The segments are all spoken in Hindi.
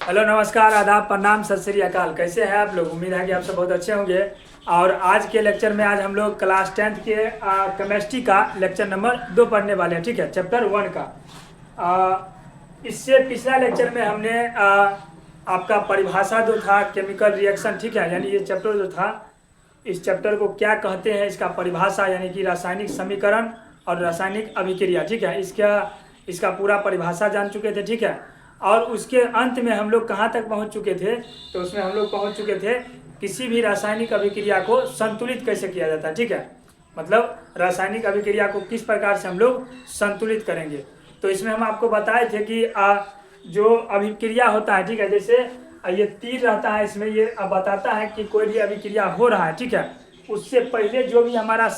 हेलो, नमस्कार, आदाब, प्रणाम, सत श्री अकाल। कैसे हैं आप लोग? उम्मीद है कि आप सब बहुत अच्छे होंगे। और आज के लेक्चर में आज हम लोग क्लास 10th के केमिस्ट्री का लेक्चर नंबर 2 पढ़ने वाले हैं। ठीक है, चैप्टर 1 का। इससे पिछला लेक्चर में हमने आपका परिभाषा जो था केमिकल रिएक्शन, ठीक है, यानी ये चैप्टर जो था, इस चैप्टर को क्या कहते हैं, इसका परिभाषा यानी कि रासायनिक समीकरण और रासायनिक अभिक्रिया, ठीक है, इसका पूरा परिभाषा जान चुके थे। ठीक है, और उसके अंत में हम लोग कहाँ तक पहुँच चुके थे? तो उसमें हम लोग पहुँच चुके थे किसी भी रासायनिक अभिक्रिया को संतुलित कैसे किया जाता है। ठीक है, मतलब रासायनिक अभिक्रिया को किस प्रकार से हम लोग संतुलित करेंगे। तो इसमें हम आपको बताए थे कि जो अभिक्रिया होता है, ठीक है, जैसे ये तीर रहता है, इसमें ये बताता है कि कोई भी अभिक्रिया हो रहा है। ठीक है, उससे पहले जो भी हमारा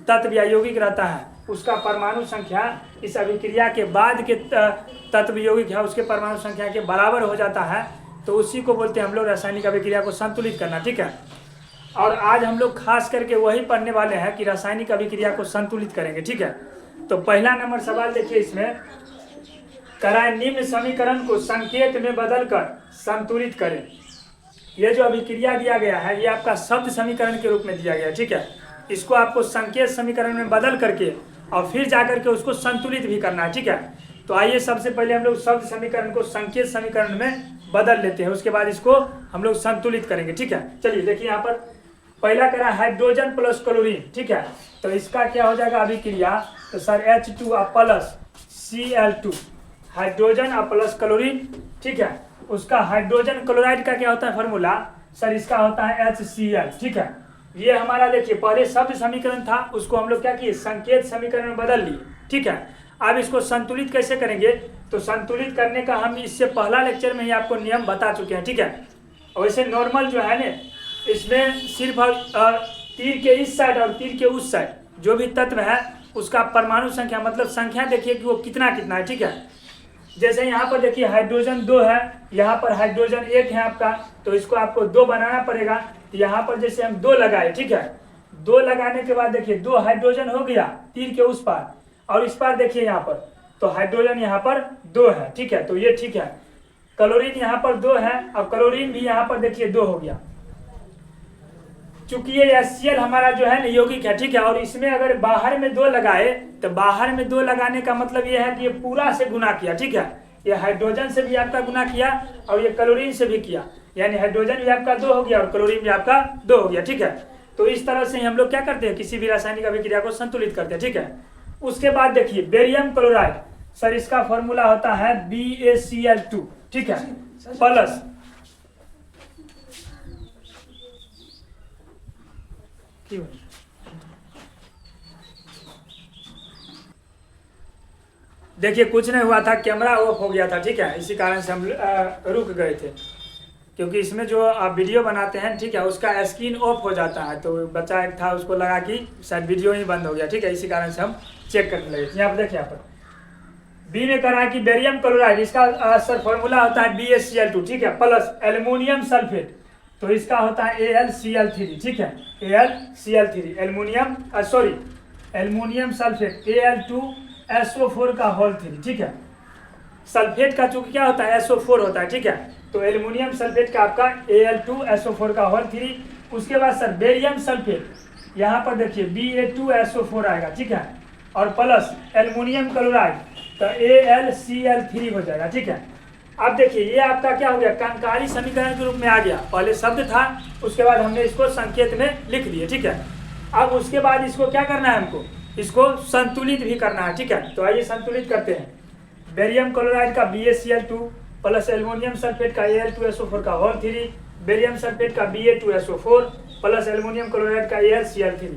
तत्व या यौगिक रहता है उसका परमाणु संख्या इस अभिक्रिया के बाद के तत्व यौगिक है उसके परमाणु संख्या के बराबर हो जाता है, तो उसी को बोलते हैं हम लोग रासायनिक अभिक्रिया को संतुलित करना। ठीक है, और आज हम लोग खास करके वही पढ़ने वाले हैं कि रासायनिक अभिक्रिया को संतुलित करेंगे। ठीक है, तो पहला नंबर सवाल देखिए, इसमें कराए निम्न समीकरण को संकेत में बदलकर संतुलित करें। ये जो अभिक्रिया दिया गया है ये आपका शब्द समीकरण के रूप में दिया गया है। ठीक है, इसको आपको संकेत समीकरण में बदल करके और फिर जाकर के उसको संतुलित भी करना है। ठीक है, तो आइए सबसे पहले हम लोग शब्द समीकरण को संकेत समीकरण में बदल लेते हैं, उसके बाद इसको हम लोग संतुलित करेंगे। ठीक है, चलिए देखिए, यहाँ पर पहला करा हाइड्रोजन प्लस क्लोरीन। ठीक है, तो इसका क्या हो जाएगा अभिक्रिया? तो sir H2 plus Cl2, hydrogen और प्लस क्लोरीन। ठीक है, उसका हाइड्रोजन क्लोराइड का क्या होता है फॉर्मूला? सर इसका होता है HCl। ठीक है, ये हमारा देखिए पहले शब्द समीकरण था, उसको हम लोग क्या किए? संकेत समीकरण में बदल लिए। ठीक है, अब इसको संतुलित कैसे करेंगे? तो संतुलित करने का हम इससे पहला लेक्चर में ही आपको नियम बता चुके हैं। ठीक है, और वैसे नॉर्मल जो है ना, इसमें सिर्फ तीर के इस साइड और तीर के उस साइड जो भी तत्व है उसका परमाणु संख्या, मतलब संख्या देखिए कि वो कितना कितना है। ठीक है, जैसे यहाँ पर देखिए हाइड्रोजन 2 है, यहाँ पर हाइड्रोजन 1 है आपका, तो इसको आपको 2 बनाना पड़ेगा। तो यहाँ पर जैसे हम 2 लगाए, ठीक है, 2 लगाने के बाद देखिए 2 हाइड्रोजन हो गया तीर के उस पार, और इस पार देखिए यहाँ पर तो हाइड्रोजन यहाँ पर 2 है। ठीक है, तो ये ठीक है। क्लोरीन यहाँ पर 2 है और क्लोरीन भी यहाँ पर देखिए 2 हो गया। चूंकि ये HCl हमारा जो है ना यौगिक है, ठीक है, और इसमें अगर बाहर में 2 लगाए तो बाहर में 2 लगाने का मतलब ये है कि ये पूरा से गुना किया। ठीक है, ये हाइड्रोजन से भी आपका गुना किया और ये क्लोरीन से भी किया, यानी हाइड्रोजन भी आपका 2 हो गया और क्लोरीन भी आपका 2 हो गया। ठीक है, तो इस तरह से हम लोग क्या करते हैं, किसी भी रासायनिक अभिक्रिया को संतुलित करते हैं। ठीक है, उसके बाद देखिए बेरियम क्लोराइड, सर इसका फॉर्मूला होता है BaCl2। ठीक है, प्लस देखिए कुछ नहीं हुआ था, कैमरा ऑफ हो गया था। ठीक है, इसी कारण से हम रुक गए थे, क्योंकि इसमें जो आप वीडियो बनाते हैं, ठीक है, उसका स्क्रीन ऑफ हो जाता है, तो बच्चा एक था उसको लगा कि शायद वीडियो ही बंद हो गया। ठीक है, इसी कारण से हम चेक करने लगे। यहाँ पर देखिए, यहाँ पर बी में करा कि बेरियम क्लोराइड, इसका सर फॉर्मूला होता है BaCl2। ठीक है, प्लस एल्युमिनियम सल्फेट, तो इसका होता है AlCl3। ठीक है, AlCl3, एल्युमिनियम सल्फेट Al2SO4 का होल 3। ठीक है, सल्फेट का चूंकि क्या होता है SO4 होता है। ठीक है, तो एल्युमिनियम सल्फेट का आपका Al2SO4 का होल 3। उसके बाद सर बेरियम सल्फेट, यहाँ पर देखिए Ba2SO4 आएगा। ठीक है, और प्लस एल्युमिनियम क्लोराइड तो AlCl3 हो जाएगा। ठीक है, अब देखिए ये आपका क्या हो गया, कंकारी समीकरण के रूप में आ गया। पहले शब्द था, उसके बाद हमने इसको संकेत में लिख दिए। ठीक है, अब उसके बाद इसको क्या करना है, हमको इसको संतुलित भी करना है। ठीक है, तो आइए संतुलित करते हैं। बेरियम क्लोराइड का BaCl2 प्लस एल्युमिनियम सल्फेट का Al2SO4 का होल 3, बेरियम सल्फेट का Ba2SO4 प्लस एल्युमिनियम क्लोराइड का AlCl3।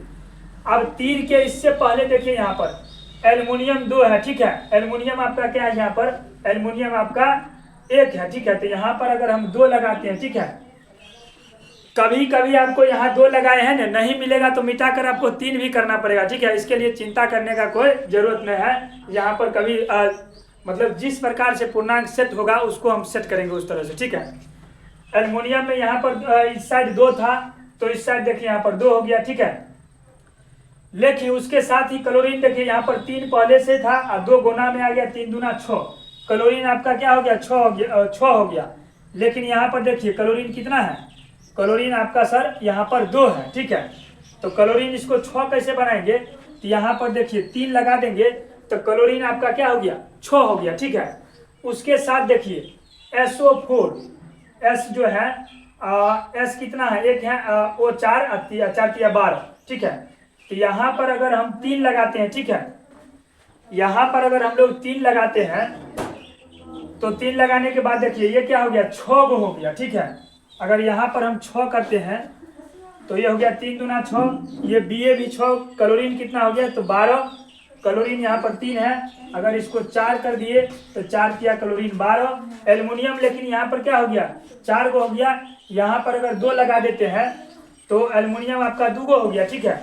अब तीर के इससे पहले देखिए यहाँ पर एल्युमिनियम 2 है। ठीक है, एल्युमिनियम आपका क्या है, यहाँ पर एल्युमिनियम आपका 1 है। ठीक है, तो यहाँ पर अगर हम 2 लगाते हैं, ठीक है, कभी कभी आपको यहाँ 2 लगाए हैं ना, नहीं मिलेगा तो मिटा कर आपको 3 भी करना पड़ेगा। ठीक है, इसके लिए चिंता करने का कोई जरूरत नहीं है। यहाँ पर कभी मतलब जिस प्रकार से पूर्णांक सेट होगा उसको हम सेट करेंगे उस तरह से। ठीक है, एल्युमिनियम में यहाँ पर इस साइड 2 था, तो इस साइड देखिए यहाँ पर 2 हो गया। ठीक है, लेकिन उसके साथ ही क्लोरीन देखिए यहाँ पर 3 पहले से था और 2 गुना में आ गया, 3 दूना 6। क्लोरीन आपका क्या हो गया, 6 हो गया। लेकिन यहाँ पर देखिए क्लोरीन कितना है, क्लोरीन आपका सर यहाँ पर 2 है, ठीक है। तो क्लोरीन इसको 6 कैसे बनाएंगे, तो यहाँ पर देखिए 3 लगा देंगे तो क्लोरीन आपका क्या हो गया, 6 हो गया, ठीक है। उसके साथ देखिए SO4, एस जो है एस कितना है, एक है वो 4 12, ठीक है। तो यहाँ पर अगर हम 3 लगाते हैं, ठीक है, यहाँ पर अगर हम लोग 3 लगाते हैं तो 3 लगाने के बाद देखिए ये क्या हो गया, 6 गो हो गया, ठीक है। अगर यहाँ पर हम 6 करते हैं तो ये हो गया 3 दूना 6, ये Ba भी 6, क्लोरीन कितना हो गया, तो 12, क्लोरीन यहाँ पर 3 है। अगर इसको 4 कर दिए तो 4 किया क्लोरीन 12। एल्युमिनियम लेकिन यहाँ पर क्या हो गया, 4 गो हो गया। यहाँ पर अगर 2 लगा देते हैं तो एल्युमिनियम आपका 2 गो हो गया, ठीक है।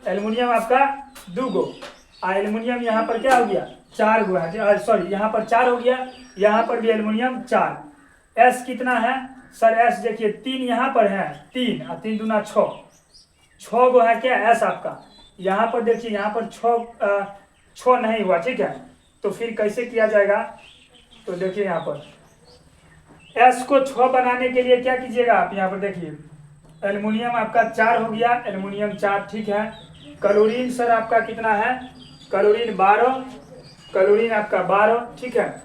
एल्युमिनियम आपका 2 गो, एल्युमिनियम यहाँ पर क्या हो गया, 4 गो है, सॉरी यहाँ पर 4 हो गया, यहाँ पर भी एल्युमिनियम 4। एस कितना है सर, एस देखिए 3 यहाँ पर है, 3 और 3 दूना 6 गो है क्या एस आपका। यहाँ पर देखिए यहाँ पर 6 नहीं हुआ, ठीक है। तो फिर कैसे किया जाएगा, तो देखिए यहाँ पर एस को 6 बनाने के लिए क्या कीजिएगा आप, यहाँ पर देखिए एल्युमिनियम आपका 4 हो गया, एल्युमिनियम 4, ठीक है। क्लोरीन सर आपका कितना है, क्लोरीन 12, क्लोरीन आपका 12, ठीक है।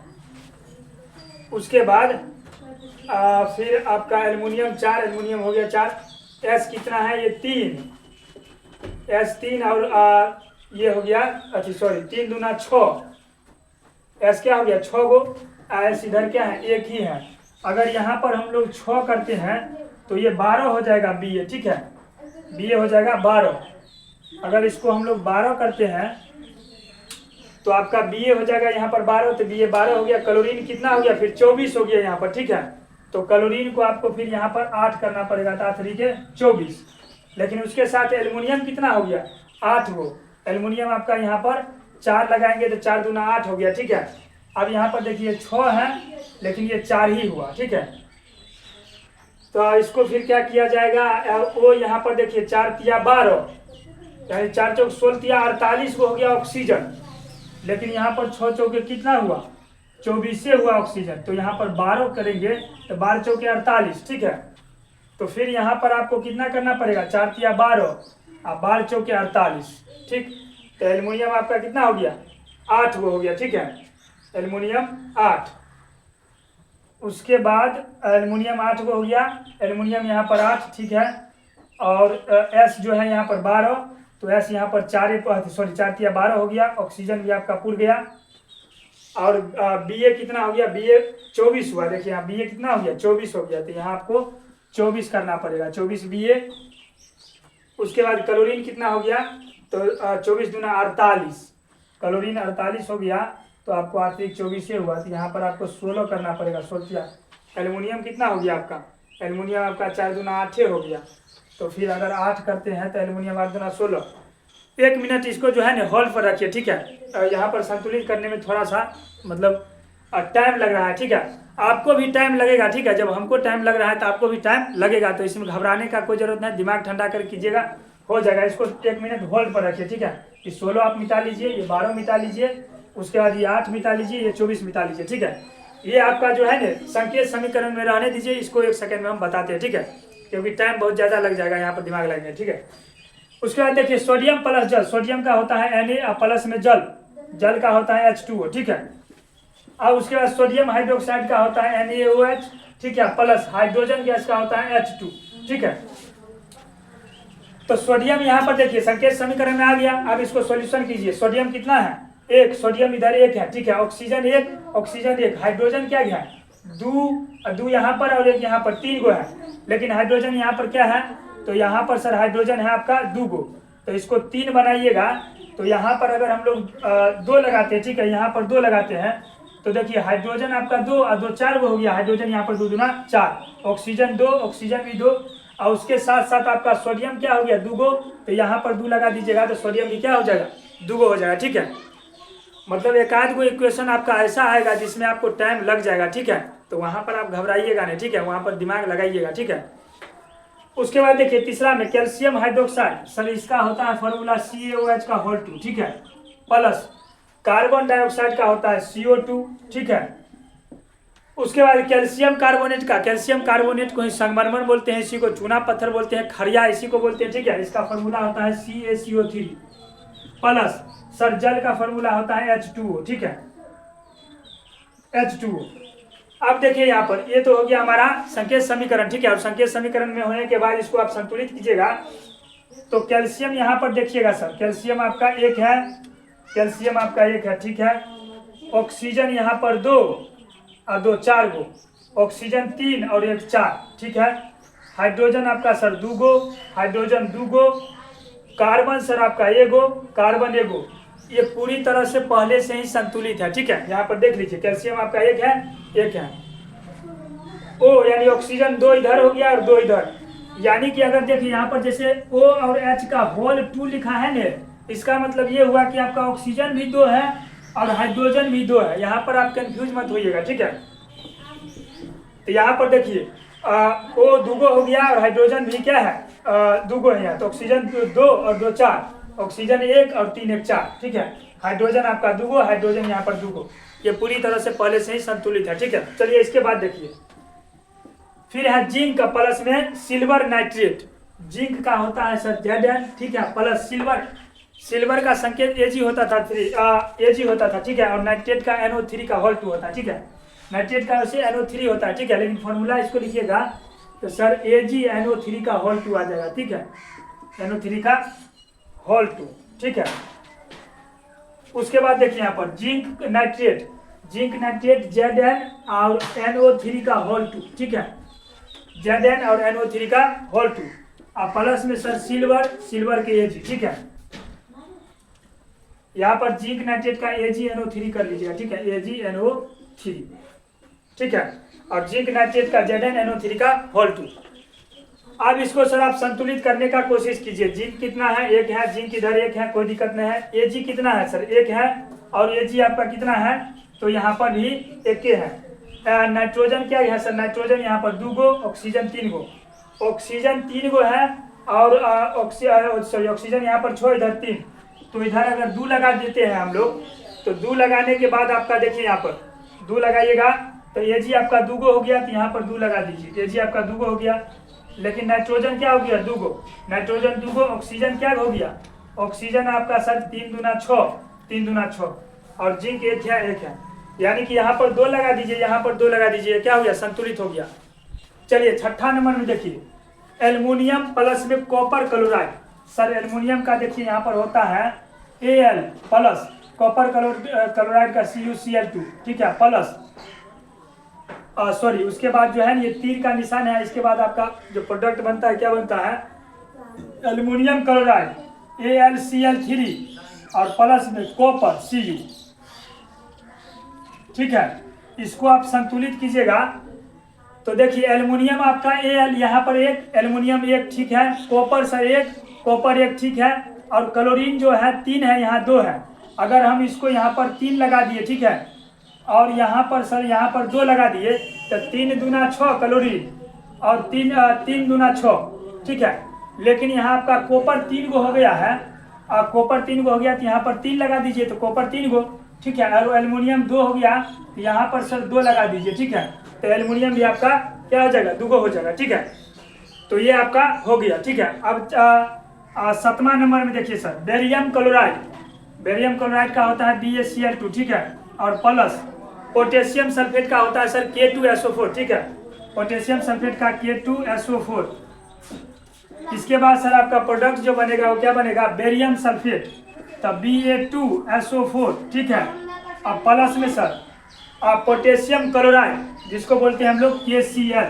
उसके बाद फिर आपका एल्युमिनियम 4, एल्युमिनियम हो गया 4। एस कितना है, ये 3, एस 3 और ये हो गया, अच्छा सॉरी 3 दूना 6, एस क्या हो गया 6 गो, एस इधर क्या है, एक ही है। अगर यहाँ पर हम लोग 6 करते हैं तो ये 12 हो जाएगा Ba, ठीक है, Ba हो जाएगा 12। अगर इसको हम लोग 12 करते हैं तो आपका Ba हो जाएगा यहाँ पर 12, तो Ba 12 हो गया। क्लोरीन कितना हो गया, फिर 24 हो गया यहाँ पर, ठीक है। तो क्लोरीन को आपको फिर यहाँ पर 8 करना पड़ेगा, 8 3 24। लेकिन उसके साथ एल्युमिनियम कितना हो गया, 8 गो। एल्युमिनियम आपका यहाँ पर 4 लगाएंगे तो 4 दूना 8 हो गया, ठीक है। अब यहाँ पर देखिए 6 है लेकिन ये 4 ही हुआ, ठीक है। तो इसको फिर क्या किया जाएगा, वो यहाँ पर देखिए 4 तिया 12, यानी 4 चौक 16 तिया 48 को हो गया ऑक्सीजन। लेकिन यहाँ पर 6 चौके कितना हुआ, 24 से हुआ ऑक्सीजन। तो यहाँ पर 12 करेंगे तो 12 चौके 48, ठीक है। तो फिर यहाँ पर आपको कितना करना पड़ेगा, 4 तिया 12 और 12 चौके 48, ठीक। तो एल्युमिनियम आपका कितना हो गया, 8 हो गया, ठीक है। एल्युमिनियम 8। उसके बाद एल्युमिनियम 8 हो गया, एल्युमिनियम यहाँ पर 8, ठीक है। और एस जो है यहाँ पर 12, तो एस यहाँ पर 4 तिया 12 हो गया, ऑक्सीजन भी आपका पुर गया। और Ba कितना हो गया, Ba 24 हुआ, देखिए यहाँ Ba कितना हो गया, 24 हो गया। तो यहाँ आपको 24 करना पड़ेगा, 24 Ba। उसके बाद क्लोरीन कितना हो गया, तो 24 दूना 48, क्लोरीन 48 हो गया। तो आपको 8 24 से हुआ, तो यहाँ पर आपको 16 करना पड़ेगा, 16। एल्युमिनियम कितना हो गया आपका, एल्युमिनियम आपका 4 दूना 8 हो गया। तो फिर अगर 8 करते हैं तो एल्युमिनियम 8 दूना 16। 1 मिनट इसको जो है ना होल्ड पर रखिए, ठीक है। यहाँ पर संतुलित करने में थोड़ा सा मतलब टाइम लग रहा है, ठीक है। आपको भी टाइम लगेगा, ठीक है। जब हमको टाइम लग रहा है तो आपको भी टाइम लगेगा, तो इसमें घबराने का कोई जरूरत नहीं, दिमाग ठंडा कर कीजिएगा, हो जाएगा। इसको 1 मिनट होल्ड पर रखिए, ठीक है। ये 16 आप मिटा लीजिए, ये 12 मिटा लीजिए, उसके बाद ये 8 मिटा लीजिए, ये 24 मिटा लीजिए, ठीक है। ये आपका जो है ना संकेत समीकरण में रहने दीजिए, इसको 1 सेकंड में हम बताते हैं, ठीक है, क्योंकि टाइम बहुत ज़्यादा लग जाएगा यहाँ पर दिमाग लगने, ठीक है। उसके बाद देखिए सोडियम प्लस जल, सोडियम का होता है Na और प्लस में जल, जल का होता है H2O, ठीक है। अब उसके बाद सोडियम हाइड्रोक्साइड का होता है NaOH, ठीक है, प्लस हाइड्रोजन गैस का होता है H2, ठीक है। तो सोडियम यहाँ पर देखिए संकेत समीकरण में आ गया। अब इसको सॉल्यूशन कीजिए। सोडियम कितना है, 1, सोडियम इधर 1 है, ठीक है। ऑक्सीजन 1, ऑक्सीजन 1, हाइड्रोजन क्या है 2 यहाँ पर और 1 यहाँ पर, 3 गो है। लेकिन हाइड्रोजन यहाँ पर क्या है, तो यहाँ पर सर हाइड्रोजन है आपका 2 गो, तो इसको 3 बनाइएगा। तो यहाँ पर अगर हम लोग 2 लगाते हैं, ठीक है, यहाँ पर 2 लगाते हैं तो देखिए हाइड्रोजन आपका 2 और 2 4 गो हो गया, हाइड्रोजन यहाँ पर 2 दूना 4, ऑक्सीजन 2, ऑक्सीजन भी 2, और उसके साथ साथ आपका सोडियम क्या हो गया 2 गो, तो यहाँ पर 2 लगा दीजिएगा तो सोडियम भी क्या हो जाएगा 2 गो हो जाएगा, ठीक है। मतलब एक आध गो इक्वेशन आपका ऐसा आएगा जिसमें आपको टाइम लग जाएगा, ठीक है। तो वहाँ पर आप घबराइएगा नहीं, ठीक है, वहाँ पर दिमाग लगाइएगा, ठीक है। उसके बाद देखिए तीसरा में कैल्शियम हाइड्रोक्साइड, सर इसका होता है फॉर्मूला CaOH का होल 2, ठीक है, प्लस कार्बन डाइऑक्साइड का होता है CO2, ठीक है। उसके बाद कैल्शियम कार्बोनेट का, कैल्शियम कार्बोनेट को ही संगमरमर बोलते हैं, इसी को चूना पत्थर बोलते हैं, खड़िया इसी को बोलते हैं, ठीक है। इसका फॉर्मूला होता है CaCO3 प्लस सर जल का फॉर्मूला होता है H2O, ठीक है, H2O। अब देखिए यहाँ पर ये तो हो गया हमारा संकेत समीकरण, ठीक है। और संकेत समीकरण में होने के बाद इसको आप संतुलित कीजिएगा तो कैल्शियम यहाँ पर देखिएगा सर, कैल्शियम आपका एक है, कैल्शियम आपका एक है, ठीक है। ऑक्सीजन यहाँ पर 2 और 2 4 गो, ऑक्सीजन 3 और 1 4, ठीक है। हाइड्रोजन आपका सर 2 गो, हाइड्रोजन 2 गो, कार्बन सर आपका 1 गो, कार्बन 1 गो। ये पूरी तरह से पहले से ही संतुलित है, ठीक है। यहाँ पर देख लीजिए कैल्शियम आपका एक है। ओ यानी ऑक्सीजन 2 इधर हो गया और 2 इधर, यानी कि अगर देखिए यहाँ पर जैसे O और H का होल 2 लिखा है ना, इसका मतलब ये हुआ कि आपका ऑक्सीजन भी 2 है और हाइड्रोजन भी 2 है। यहाँ पर आप कंफ्यूज मत होइएगा, ठीक है। तो यहाँ पर देखिए O 2 गो हो गया और हाइड्रोजन भी क्या है 2 गो है यहाँ, तो ऑक्सीजन 2 और 2 4, ऑक्सीजन 1 और 3 1 4, ठीक है। हाइड्रोजन आपका 2 गो, हाइड्रोजन यहाँ पर 2 गो, ये पूरी तरह से पहले से ही संतुलित है, ठीक है। चलिए इसके बाद देखिए फिर है जिंक का प्लस में सिल्वर नाइट्रेट। जिंक का होता है सर Zn, ठीक है, प्लस सिल्वर का संकेत Ag होता था Ag होता था, ठीक है। और नाइट्रेट का NO3 का होल 2 होता है, ठीक है। नाइट्रेट का वैसे NO3 होता है, ठीक है, लेकिन फॉर्मूला इसको लिखिएगा तो सर AgNO3 का होल 2 आ जाएगा, ठीक है, NO3 का होल 2, ठीक है। उसके बाद देखिए यहाँ पर जिंक नाइट्रेट Zn और NO3 का होल 2, ठीक है, Zn और NO3 का होल 2 और प्लस में सर सिल्वर के Ag, ठीक है। यहाँ पर जिंक नाइट्रेट का AgNO3 कर लीजिएगा, ठीक है, AgNO3, ठीक है। और जिंक नाइट्रेट का ZnNO3 का होल 2। अब इसको सर आप संतुलित करने का कोशिश कीजिए। जिंक कितना है, एक है, जिंक इधर एक है, कोई दिक्कत नहीं है। Ag कितना है सर, एक है, और Ag आपका कितना है, तो यहाँ पर भी एक है। नाइट्रोजन क्या है सर, नाइट्रोजन यहाँ पर 2 गो, ऑक्सीजन 3 गो, ऑक्सीजन 3 गो है और ऑक्सीजन यहाँ पर 6 इधर 3, तो इधर अगर 2 लगा देते हैं हम लोग तो 2 लगाने के बाद आपका देखिए यहाँ पर 2 लगाइएगा तो Ag आपका 2 गो हो गया, तो यहाँ पर 2 लगा दीजिए, Ag आपका 2 गो हो गया। लेकिन नाइट्रोजन क्या हो गया 2 गो, नाइट्रोजन 2 गो, ऑक्सीजन क्या हो गया, ऑक्सीजन आपका सर 3 दूना 6 और जिंक एक है, यानी कि यहाँ पर 2 लगा दीजिए, यहाँ पर 2 लगा दीजिए, क्या हो गया, संतुलित हो गया। चलिए छठा नंबर में देखिए एल्युमिनियम प्लस में कॉपर क्लोराइड। सर एल्युमिनियम का देखिए यहाँ पर होता है Al प्लस कॉपर क्लोराइड का CuCl2, ठीक है, प्लस सॉरी उसके बाद जो है ये तीर का निशान है, इसके बाद आपका जो प्रोडक्ट बनता है क्या बनता है, एल्युमिनियम क्लोराइड AlCl3 और प्लस में कॉपर Cu, ठीक है। इसको आप संतुलित कीजिएगा तो देखिए एल्युमिनियम आपका Al यहाँ पर एक, एल्युमिनियम एक, ठीक है, कॉपर सर एक, कॉपर एक, ठीक है, और क्लोरीन जो है 3 है, यहाँ 2 है। अगर हम इसको यहाँ पर 3 लगा दिए, ठीक है, और यहाँ पर सर यहाँ पर 2 लगा दिए तो 3 दूना 6 क्लोरीन और 3 दूना 6, ठीक है। लेकिन यहाँ आपका कॉपर 3 गो हो गया है, और कॉपर 3 गो हो गया तो यहाँ पर 3 लगा दीजिए तो कॉपर 3 गो, ठीक है, और एल्युमिनियम 2 हो गया तो यहाँ पर सर 2 लगा दीजिए, ठीक है, तो एल्युमिनियम भी आपका क्या हो जाएगा, 2 गो हो जाएगा, ठीक है। तो ये आपका हो गया, ठीक है। अब 7वां नंबर में देखिए सर बेरियम क्लोराइड का होता है BaCl2, ठीक है, और प्लस पोटेशियम सल्फेट का होता है सर K2SO4, ठीक है, पोटेशियम सल्फेट का K2SO4। इसके बाद सर आपका प्रोडक्ट जो बनेगा वो क्या बनेगा, बेरियम सल्फेट, तब Ba2SO4, ठीक है, अब प्लस में सर पोटेशियम क्लोराइड जिसको बोलते हैं हम लोग KCl,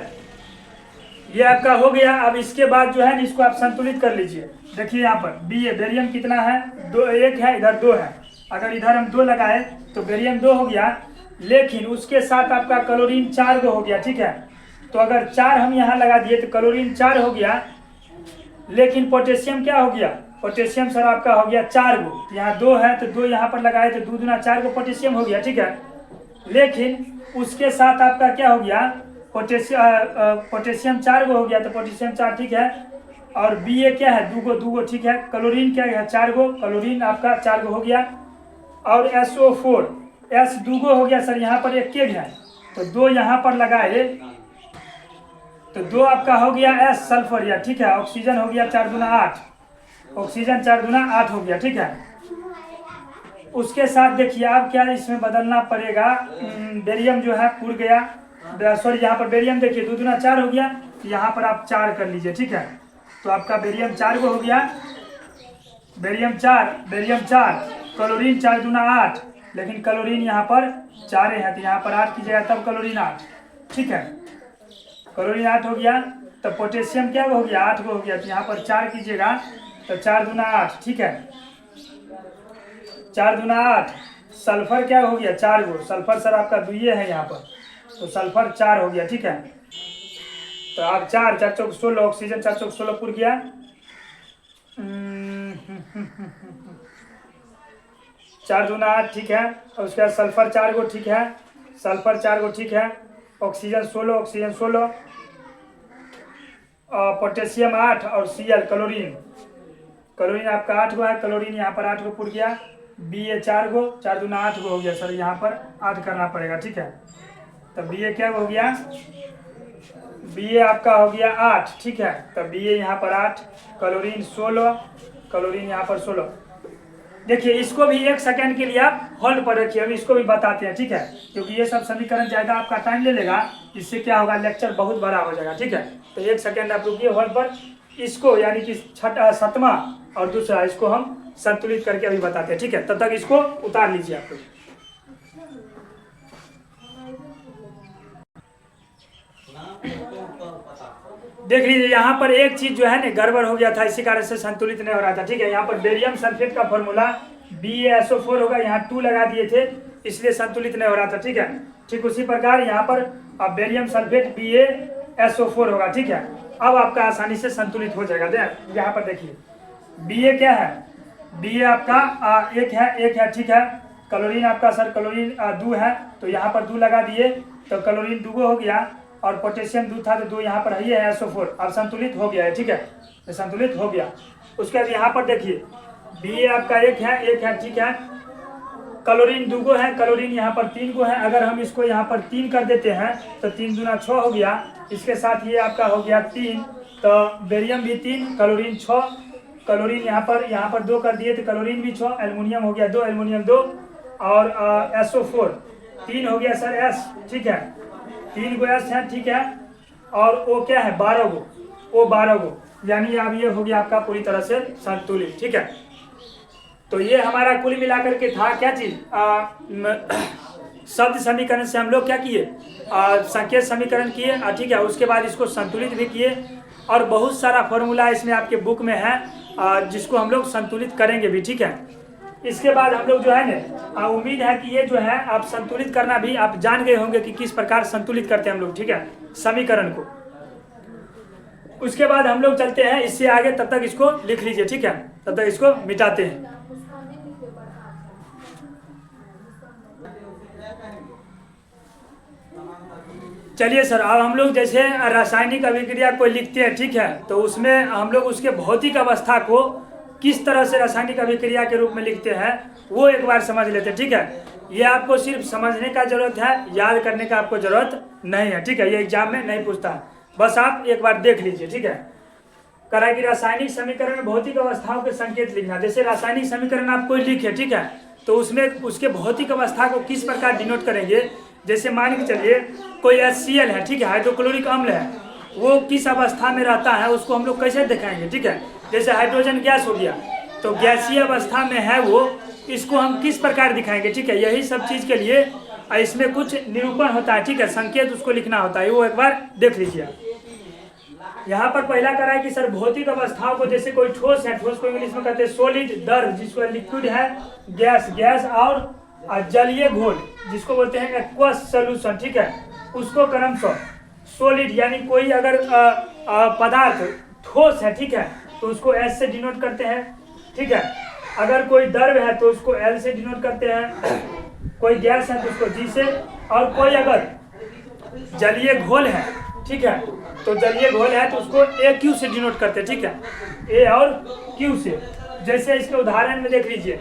ये आपका हो गया। अब इसके बाद जो है इसको आप संतुलित कर लीजिए। देखिए यहाँ पर बेरियम कितना है, 2 1 है, इधर 2 है, अगर इधर हम 2 लगाए तो बेरियम 2 हो गया, लेकिन उसके साथ आपका क्लोरीन 4 गो हो गया, ठीक है। तो अगर 4 हम यहाँ लगा दिए तो क्लोरीन 4 हो गया, लेकिन पोटेशियम क्या हो गया, पोटेशियम सर आपका हो गया 4 गो, यहाँ 2 है तो 2 यहाँ पर लगाए तो 2 दूना 4 गो पोटेशियम हो गया, ठीक है। लेकिन उसके साथ आपका क्या हो गया, पोटेशियम 4 गो हो गया, तो पोटेशियम 4, ठीक है, और Ba क्या है 2 गो, ठीक है, क्लोरीन क्या है 4 गो, क्लोरीन आपका 4 गो हो गया। और SO4, S दूगो हो गया सर, यहाँ पर एक के है तो 2 यहाँ पर लगाए तो 2 आपका हो गया S सल्फर या, ठीक है। ऑक्सीजन हो गया 4 दूना 8, ऑक्सीजन 4 दूना 8 हो गया, ठीक है। उसके साथ देखिए आप क्या इसमें बदलना पड़ेगा, बेरियम जो है पूर गया, सॉरी यहाँ पर बेरियम देखिए 2 दूना 4 हो गया, यहाँ पर आप 4 कर लीजिए, ठीक है। तो आपका बेरियम 4 को हो गया, बेरियम 4, क्लोरीन 4 दूना 8, लेकिन क्लोरीन यहाँ पर 4 है तो यहाँ पर 8 कीजिएगा तब क्लोरीन 8, ठीक है। क्लोरीन 8 हो गया, तो पोटेशियम क्या हो गया 8 को हो गया, तो यहाँ पर 4 कीजिएगा तो 4 दूना 8, ठीक है। 4 दूना 8, सल्फर क्या हो गया 4 गो, सल्फर सर आपका दुइये है यहाँ पर, तो सल्फर 4 हो गया, ठीक है। तो आप 4 4 चौक 16, ऑक्सीजन 4 चौक 16 पुर गया। 4 दूना 8, ठीक है। और उसके बाद सल्फर 4 गो, ठीक है, सल्फर 4 गो, ठीक है। ऑक्सीजन 16, ऑक्सीजन 16, पोटेशियम 8 और Cl क्लोरीन आपका 8 गो है, क्लोरीन यहाँ पर 8 गो पुर गया। Ba 4 गो, 4 दूना 8 गो हो गया सर, यहाँ पर 8 करना पड़ेगा, ठीक है। तब Ba क्या हो गया, Ba आपका हो गया 8, ठीक है। तब Ba यहाँ पर 8, क्लोरीन 16, क्लोरीन यहाँ पर 16। देखिए इसको भी 1 सेकंड के लिए आप होल्ड पर रखिए, अभी इसको भी बताते हैं, ठीक है, क्योंकि ये सब समीकरण ज़्यादा आपका टाइम ले लेगा, इससे क्या होगा लेक्चर बहुत बड़ा हो जाएगा, ठीक है। तो 1 सेकंड आप रुकिए होल्ड पर, इसको यानी कि 7वां और दूसरा इसको हम संतुलित करके अभी बताते हैं, ठीक है। तब तक इसको उतार लीजिए आप लोग। देख लीजिए यहाँ पर एक चीज जो है ना गड़बड़ हो गया था, इसी कारण से संतुलित नहीं हो रहा था, ठीक है। यहाँ पर बेरियम सल्फेट का फॉर्मूला BaSO4 होगा, यहाँ 2 लगा दिए थे इसलिए संतुलित नहीं हो रहा था, ठीक है। ठीक उसी प्रकार यहाँ पर अब बेरियम सल्फेट BaSO4 होगा, ठीक है। अब आपका आसानी से संतुलित हो जाएगा। यहाँ पर देखिए Ba क्या है, Ba आपका एक है, ठीक है। क्लोरीन आपका सर क्लोरीन 2 है तो यहाँ पर 2 लगा दिए तो क्लोरीन 2 हो गया, और पोटेशियम 2 था तो 2 यहाँ पर है SO4, अब संतुलित हो गया है, ठीक है, संतुलित हो गया। उसके बाद यहाँ पर देखिए Ba आपका एक है, ठीक है। क्लोरीन 2 गो है, क्लोरीन यहाँ पर 3 गो है, अगर हम इसको यहाँ पर 3 कर देते हैं तो 3 दूना 6 हो गया, इसके साथ ये आपका हो गया 3, तो बेरियम भी 3, क्लोरीन 6, क्लोरीन यहाँ पर 2 कर दिए तो क्लोरीन भी 6, एल्युमिनियम हो गया 2, एल्युमिनियम 2, और SO4 3 हो गया सर S, ठीक है, 3 गो S है, ठीक है। और O क्या है 12 गो, O 12 गो, यानी अब ये हो गया आपका पूरी तरह से संतुलित, ठीक है। तो ये हमारा कुल मिलाकर के था क्या चीज, शब्द समीकरण से हम लोग क्या किए, संकेत समीकरण किए, ठीक है। उसके बाद इसको संतुलित भी किए, और बहुत सारा फॉर्मूला इसमें आपके बुक में है जिसको हम लोग संतुलित करेंगे भी, ठीक है। इसके बाद हम लोग जो है ना उम्मीद है कि ये जो है आप संतुलित करना भी आप जान गए होंगे कि किस प्रकार संतुलित करते हैं हम लोग, ठीक है, समीकरण को। उसके बाद हम लोग चलते हैं इससे आगे, तब तक इसको लिख लीजिए, ठीक है, तब तक इसको मिटाते हैं। चलिए सर, अब हम लोग जैसे रासायनिक अभिक्रिया को लिखते हैं, ठीक है, तो उसमें हम लोग उसके भौतिक अवस्था को किस तरह से रासायनिक अभिक्रिया के रूप में लिखते हैं वो एक बार समझ लेते हैं, ठीक है। ये आपको सिर्फ समझने का जरूरत है, याद करने का आपको जरूरत नहीं है, ठीक है। ये एग्जाम में नहीं पूछता, बस आप एक बार देख लीजिए, ठीक है। करा कि रासायनिक समीकरण में भौतिक अवस्थाओं के संकेत लिखना। जैसे रासायनिक समीकरण आप कोई लिखे, ठीक है, तो उसमें उसके भौतिक अवस्था को किस प्रकार डिनोट करेंगे। जैसे मान के चलिए कोई HCl है, ठीक है, हाइड्रोक्लोरिक अम्ल है, वो किस अवस्था में रहता है उसको हम लोग कैसे दिखाएंगे, ठीक है। जैसे हाइड्रोजन गैस हो गया तो गैसीय अवस्था में है वो, इसको हम किस प्रकार दिखाएंगे, ठीक है। यही सब चीज़ के लिए इसमें कुछ निरूपण होता है, ठीक है, संकेत उसको लिखना होता है, वो एक बार देख लीजिए। यहाँ पर पहला करा है कि सर भौतिक अवस्थाओं को, जैसे कोई ठोस है, ठोस को इंग्लिश में कहते हैं सॉलिड, दर्द जिसको लिक्विड है, गैस और जलीय घोल जिसको बोलते हैं एक्वस सॉल्यूशन, ठीक है, उसको क्रमशः सॉलिड यानी कोई अगर पदार्थ ठोस है, ठीक है, तो उसको S से डिनोट करते हैं, ठीक है। अगर कोई द्रव है तो उसको L से डिनोट करते हैं, कोई गैस है तो उसको G से, और कोई अगर जलीय घोल है, ठीक है, तो जलीय घोल है तो उसको AQ से डिनोट करते हैं, ठीक है, A और Q से। जैसे इसके उदाहरण में देख लीजिए,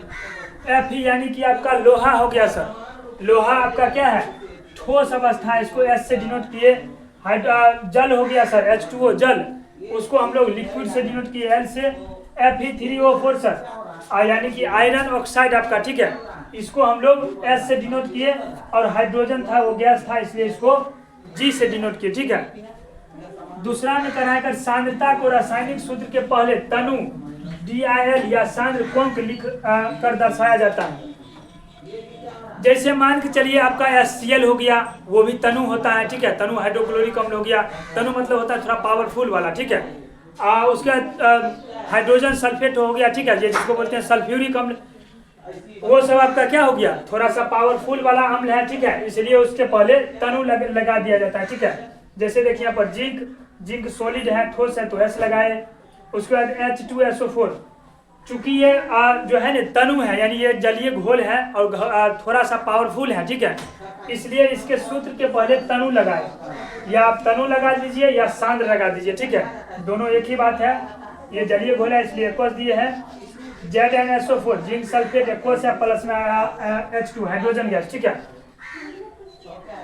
Fe यानी कि आपका लोहा हो गया सर, लोहा आपका क्या है, ठोस अवस्था है, इसको S से डिनोट किए। जल हो गया सर H2O जल, उसको हम लोग लिक्विड से डिनोट किए L से। Fe3O4 सर यानी कि आयरन ऑक्साइड आपका, ठीक है, इसको हम लोग S से डिनोट किए। और हाइड्रोजन था वो गैस था, इसलिए इसको G से डिनोट किए, ठीक है। दूसरा में कराकर सांद्रता को रासायनिक सूत्र के पहले तनु DIL या सांद्र कोंक लिख कर दर्शाया जाता है। जैसे मान के चलिए आपका HCl हो गया, वो भी तनु होता है, ठीक है, तनु हाइड्रोक्लोरिक अम्ल हो गया। तनु मतलब होता है थोड़ा पावरफुल वाला, ठीक है। उसके हाइड्रोजन सल्फेट हो गया, ठीक है, जिसको बोलते हैं सल्फ्यूरिक अम्ल, वो सब आपका क्या हो गया, थोड़ा सा पावरफुल वाला अम्ल है, ठीक है, इसलिए उसके पहले तनु लगा दिया जाता है, ठीक है। जैसे देखिए यहाँ पर जिंक सॉलिड है, ठोस है, तो S लगाए। उसके बाद H2SO4, चूंकि ये जो है ना तनु है, यानी ये जलीय घोल है और थोड़ा सा पावरफुल है, ठीक है, इसलिए इसके सूत्र के पहले तनु लगाए। या आप तनु लगा दीजिए या सांद्र लगा दीजिए, ठीक है, दोनों एक ही बात है। ये जलीय घोल है इसलिए एक्वस दिए है। ZnSO4 जिंक सल्फेट एक्वस है, प्लस में H2 हाइड्रोजन गैस, ठीक है।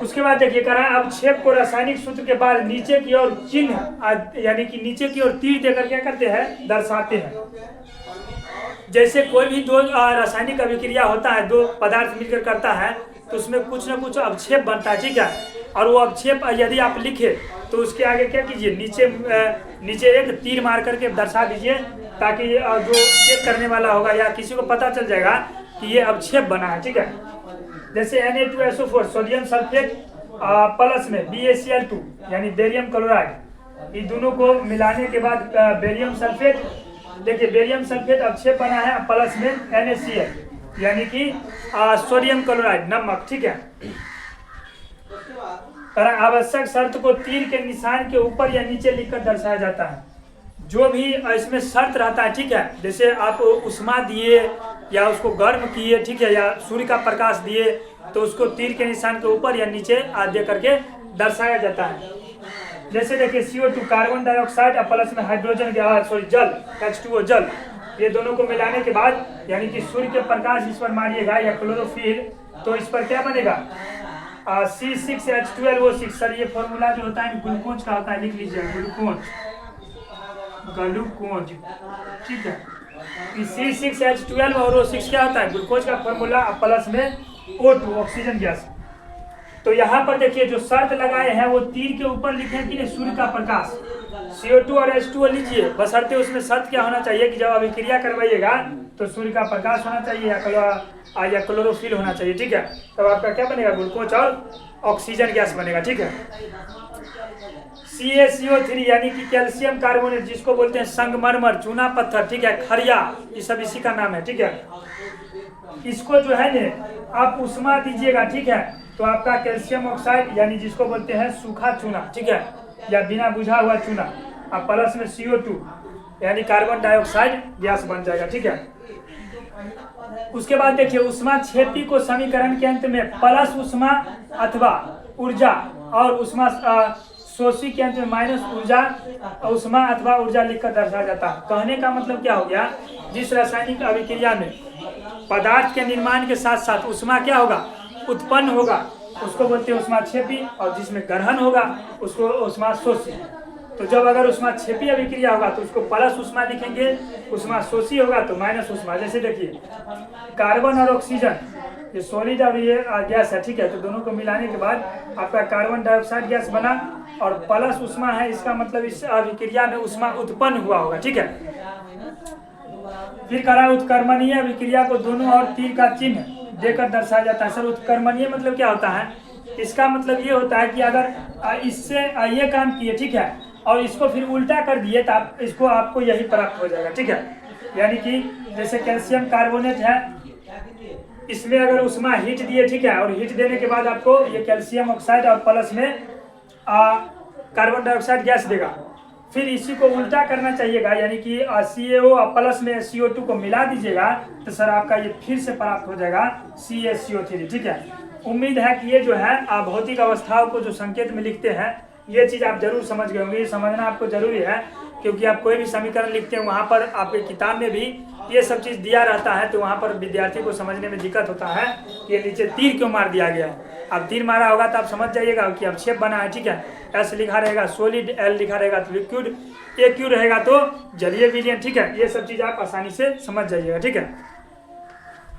उसके बाद देखिए करा अवक्षेप को रासायनिक सूत्र के बाद नीचे की ओर चिन्ह यानी कि नीचे की ओर तीर देकर क्या करते हैं, दर्शाते हैं। जैसे कोई भी दो रासायनिक अभिक्रिया होता है, दो पदार्थ मिलकर करता है, तो उसमें कुछ ना कुछ अवक्षेप बनता है, ठीक है। और वो अवक्षेप यदि आप लिखे तो उसके आगे क्या कीजिए, नीचे एक तीर मार करके दर्शा दीजिए, ताकि जो चेक करने वाला होगा या किसी को पता चल जाएगा कि ये अवक्षेप बना है, ठीक है। जैसे Na2SO4 सोडियम सल्फेट प्लस में BaCl2 यानी बेरियम क्लोराइड, इन दोनों को मिलाने के बाद बेरियम सल्फेट, देखिए बेरियम सल्फेट अवक्षेप बना है, प्लस में NaCl यानी कि सोडियम क्लोराइड नमक, ठीक है। आवश्यक शर्त को तीर के निशान के ऊपर या नीचे लिखकर दर्शाया जाता है। जो भी इसमें शर्त रहता है, ठीक है, जैसे आप उष्मा दिए या उसको गर्म किए, ठीक है, या सूर्य का प्रकाश दिए, तो उसको तीर के निशान के ऊपर या नीचे दे करके दर्शाया जाता है। जैसे देखिए CO2 कार्बन डाइऑक्साइड और प्लस में हाइड्रोजन जल H2O जल, ये दोनों को मिलाने के बाद यानी कि सूर्य के प्रकाश इस पर मारिएगा या क्लोरोफिल, तो इस पर क्या बनेगा, C6H12O6। सर ये फॉर्मूला जो होता है ग्लूकोज का होता है, लिख लीजिए ग्लूकोज, ठीक है। C6H12 और O6 क्या होता है, ग्लूकोज का फॉर्मूला, प्लस में O2 ऑक्सीजन गैस। तो यहाँ पर देखिए जो शर्त लगाए हैं वो तीर के ऊपर लिखे कि नहीं, सूर्य का प्रकाश। CO2 और H2O लीजिए, बशर्ते उसमें शर्त क्या होना चाहिए कि जब अभिक्रिया करवाइएगा तो सूर्य का प्रकाश होना चाहिए या क्लोरोफिल होना चाहिए, ठीक है। तब आपका क्या बनेगा, ग्लूकोज और ऑक्सीजन गैस बनेगा, ठीक है। CaCO3 यानी कि कैल्शियम कार्बोनेट, जिसको बोलते हैं संगमरमर, चूना पत्थर, ठीक है, खरिया, ये सब इसी का नाम है, ठीक है। इसको जो है ना आप उष्मा दीजिएगा, ठीक है, तो आपका कैल्शियम ऑक्साइड यानी जिसको बोलते हैं सूखा चूना, ठीक है, या बिना बुझा हुआ चूना, अब प्लस में CO2 यानी कार्बन डाइऑक्साइड गैस बन जाएगा, ठीक है। उसके बाद देखिए उष्मा क्षेपी को समीकरण के अंत में प्लस उष्मा अथवा ऊर्जा और उष्मा शोषी के अंत में माइनस ऊर्जा उष्मा अथवा ऊर्जा लिखकर दर्शाया जाता है। कहने का मतलब क्या हो गया, जिस रासायनिक अभिक्रिया में पदार्थ के निर्माण के साथ साथ उष्मा क्या होगा, उत्पन्न होगा, उसको बोलते हैं उष्मा क्षेपी, और जिसमें ग्रहण होगा उसको उष्मा शोषी। तो जब अगर उष्मा क्षेपी अभिक्रिया होगा तो उसको प्लस उष्मा लिखेंगे, उष्मा शोषी होगा तो माइनस उष्मा। जैसे देखिए कार्बन और ऑक्सीजन, ये सॉलिड और ये गैस है, ठीक है, तो दोनों को मिलाने के बाद आपका कार्बन डाइऑक्साइड गैस बना और प्लस उष्मा है, इसका मतलब इस अभिक्रिया में उष्मा उत्पन्न हुआ होगा, ठीक है। फिर करा उत्कर्मणीय अभिक्रिया को दोनों और तीर का चिन्ह देकर दर्शाया जाता है। सर उत्कर्मणीय मतलब क्या होता है, इसका मतलब ये होता है कि अगर इससे ये काम किए, ठीक है, और इसको फिर उल्टा कर दिए तो इसको आपको यही प्राप्त हो जाएगा, ठीक है। यानी कि जैसे कैल्शियम कार्बोनेट है, इसमें अगर उष्मा हीट दिए, ठीक है, और हीट देने के बाद आपको ये कैल्शियम ऑक्साइड और प्लस में कार्बन डाइऑक्साइड गैस देगा। फिर इसी को उल्टा करना चाहिएगा, यानी कि CaO और प्लस में CO2 को मिला दीजिएगा, तो सर आपका ये फिर से प्राप्त हो जाएगा CaCO3, ठीक है। उम्मीद है कि ये जो है भौतिक अवस्थाओं को जो संकेत में लिखते हैं, ये चीज़ आप जरूर समझ गए होंगे। ये समझना आपको जरूरी है क्योंकि आप कोई भी समीकरण लिखते हैं वहाँ पर आपके किताब में भी ये सब चीज़ दिया रहता है, तो वहाँ पर विद्यार्थी को समझने में दिक्कत होता है कि ये नीचे तीर क्यों मार दिया गया है। अब तीर मारा होगा तो आप समझ जाइएगा कि अब शेप बना है, ठीक है। एस लिखा रहेगा सॉलिड, एल लिखा रहेगा तो लिक्विड, ए क्यू रहेगा तो जलीय विलयन, ठीक है। ये सब चीज़ आप आसानी से समझ जाइएगा, ठीक है।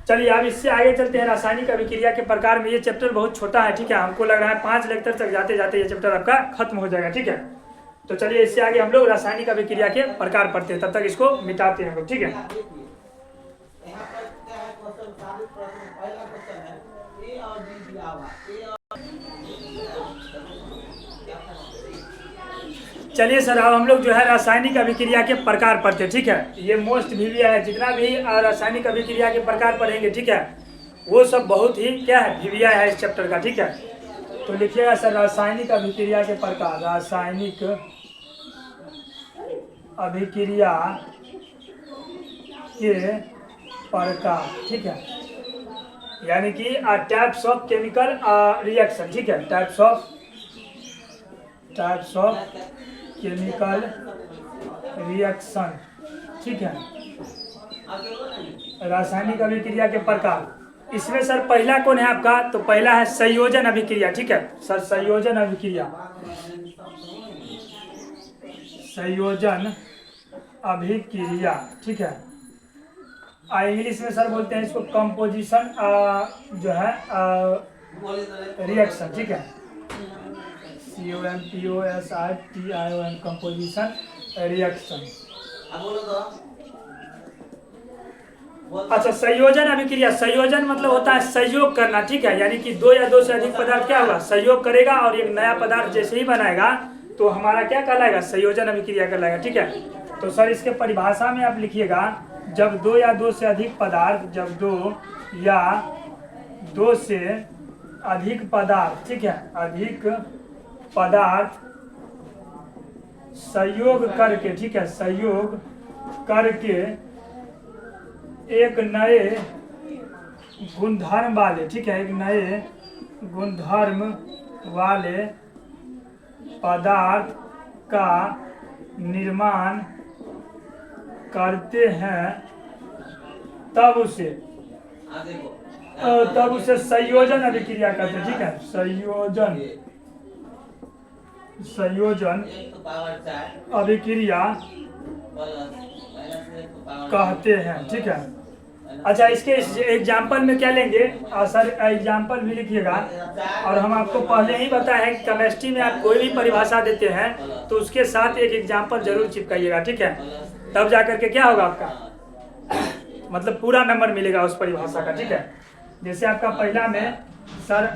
चलिए अब इससे आगे चलते हैं रासायनिक अभिक्रिया के प्रकार में। ये चैप्टर बहुत छोटा है, ठीक है। हमको लग रहा है 5 लेक्चर तक जाते जाते ये चैप्टर आपका खत्म हो जाएगा, ठीक है। तो चलिए इससे आगे हम लोग रासायनिक अभिक्रिया के प्रकार पढ़ते हैं, तब तक इसको मिटाते हैं हम लोग, ठीक है। चलिए सर, अब हम लोग जो है रासायनिक अभिक्रिया के प्रकार पढ़ते हैं, ठीक है। ये मोस्ट वीविया है, जितना भी रासायनिक अभिक्रिया के प्रकार पढ़ेंगे, ठीक है, वो सब बहुत ही क्या है, वीविया है इस चैप्टर का, ठीक है। तो लिखिएगा सर रासायनिक अभिक्रिया के प्रकार, रासायनिक अभिक्रिया के प्रकार, ठीक है। यानी कि टाइप्स ऑफ केमिकल रिएक्शन, ठीक है। टाइप्स ऑफ केमिकल रिएक्शन, ठीक है। रासायनिक अभिक्रिया के प्रकार, इसमें सर पहला कौन है आपका, तो पहला है संयोजन अभिक्रिया, ठीक है सर। संयोजन अभिक्रिया, संयोजन अभिक्रिया, ठीक है। इंग्लिश में सर बोलते हैं इसको कंपोजिशन जो है रिएक्शन, ठीक है। COMPOSITION composition reaction. अच्छा, संयोजन अभिक्रिया, संयोजन मतलब होता है संयोग करना, ठीक है। यानी कि 2 या 2 से अधिक पदार्थ क्या होगा, संयोग करेगा और एक नया पदार्थ जैसे ही बनाएगा तो हमारा क्या कहलाएगा, संयोजन अभिक्रिया कहलाएगा, ठीक है। तो सर इसके परिभाषा में आप लिखिएगा, जब 2 या 2 से अधिक पदार्थ, जब 2 या 2 से अधिक पदार्थ, ठीक है, अधिक पदार्थ संयोग करके, ठीक है, संयोग करके एक नए गुणधर्म वाले, ठीक है, एक नए गुणधर्म वाले पदार्थ का निर्माण करते हैं, तब उसे संयोजन अभिक्रिया कहते हैं, ठीक है। संयोजन अभिक्रिया कहते हैं, ठीक है। अच्छा, इसके एग्जाम्पल में क्या लेंगे सर, एग्जाम्पल भी लिखिएगा। और हम आपको पहले ही बताया है कि केमिस्ट्री में आप कोई भी परिभाषा देते हैं तो उसके साथ एक एग्जाम्पल जरूर चिपकाइएगा, ठीक है। तब जाकर के क्या होगा आपका मतलब पूरा नंबर मिलेगा उस परिभाषा का, ठीक है। जैसे आपका पहला में सर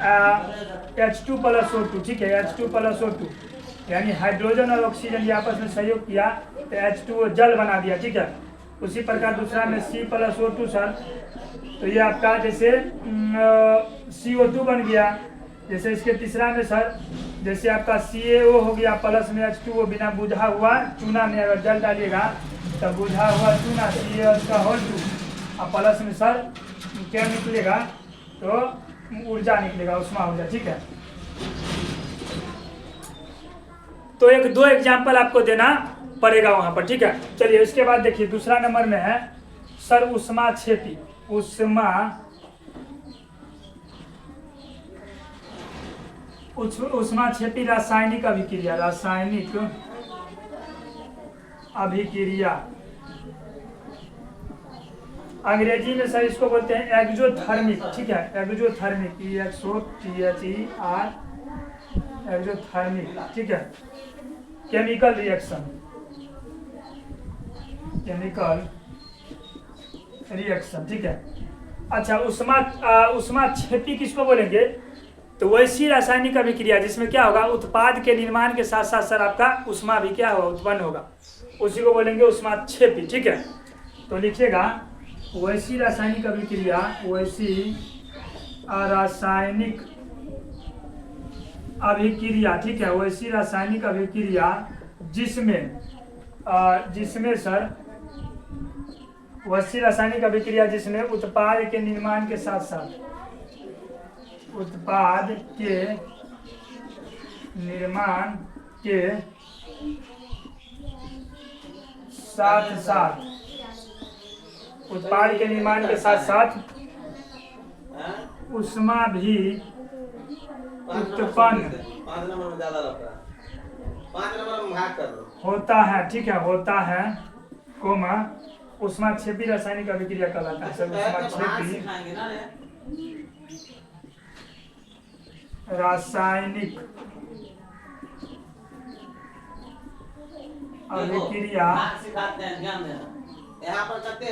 H2+O2, ठीक है, H2+O2 यानी हाइड्रोजन और ऑक्सीजन ये आपस में सहयोग किया तो H2O जल बना दिया, ठीक है। उसी प्रकार दूसरा में C+O2 सर, तो ये आपका जैसे CO2 बन गया। जैसे इसके तीसरा में सर, जैसे आपका CaO हो गया प्लस में H2O, बिना बुझा हुआ चूना में अगर जल डालिएगा तो बुझा हुआ चूना CaO2 और प्लस में सर क्या निकलेगा, तो ऊर्जा निकलेगा, उष्मा ऊर्जा, ठीक है। तो 1-2 एग्जाम्पल आपको देना पड़ेगा वहां पर, ठीक है। चलिए इसके बाद देखिए दूसरा नंबर में है सर ऊष्माक्षेपी, ऊष्माक्षेपी रासायनिक अभिक्रिया, रासायनिक अभिक्रिया अंग्रेजी में सर इसको बोलते हैं एक्सोथर्मिक, ठीक है, एक्सोथर्मिक, EXOTHER, एक्सोथर्मिक, ठीक है। केमिकल रिएक्शन, केमिकल रिएक्शन, ठीक है। अच्छा, ऊष्माक्षेपी किसको बोलेंगे, तो वैसी रासायनिक अभिक्रिया जिसमें क्या होगा, उत्पाद के निर्माण के साथ साथ सर आपका ऊष्मा भी क्या होगा, उत्पन्न होगा, उसी को बोलेंगे ऊष्माक्षेपी, ठीक है। तो लिखिएगा वैसी रासायनिक अभिक्रिया, वैसी रासायनिक अभिक्रिया, ठीक है, वैसी रासायनिक अभिक्रिया जिसमें सर वैसी रासायनिक अभिक्रिया जिसमें उत्पाद के निर्माण के साथ साथ, उत्पाद के निर्माण के साथ साथ, उत्पाद के निर्माण के साथ साथ ऊष्मा भी उत्पन्न होता है। ठीक है, होता है कोमा ऊष्माक्षेपी रासायनिक अभिक्रिया कहलाता है। ऊष्माक्षेपी रासायनिक अभिक्रिया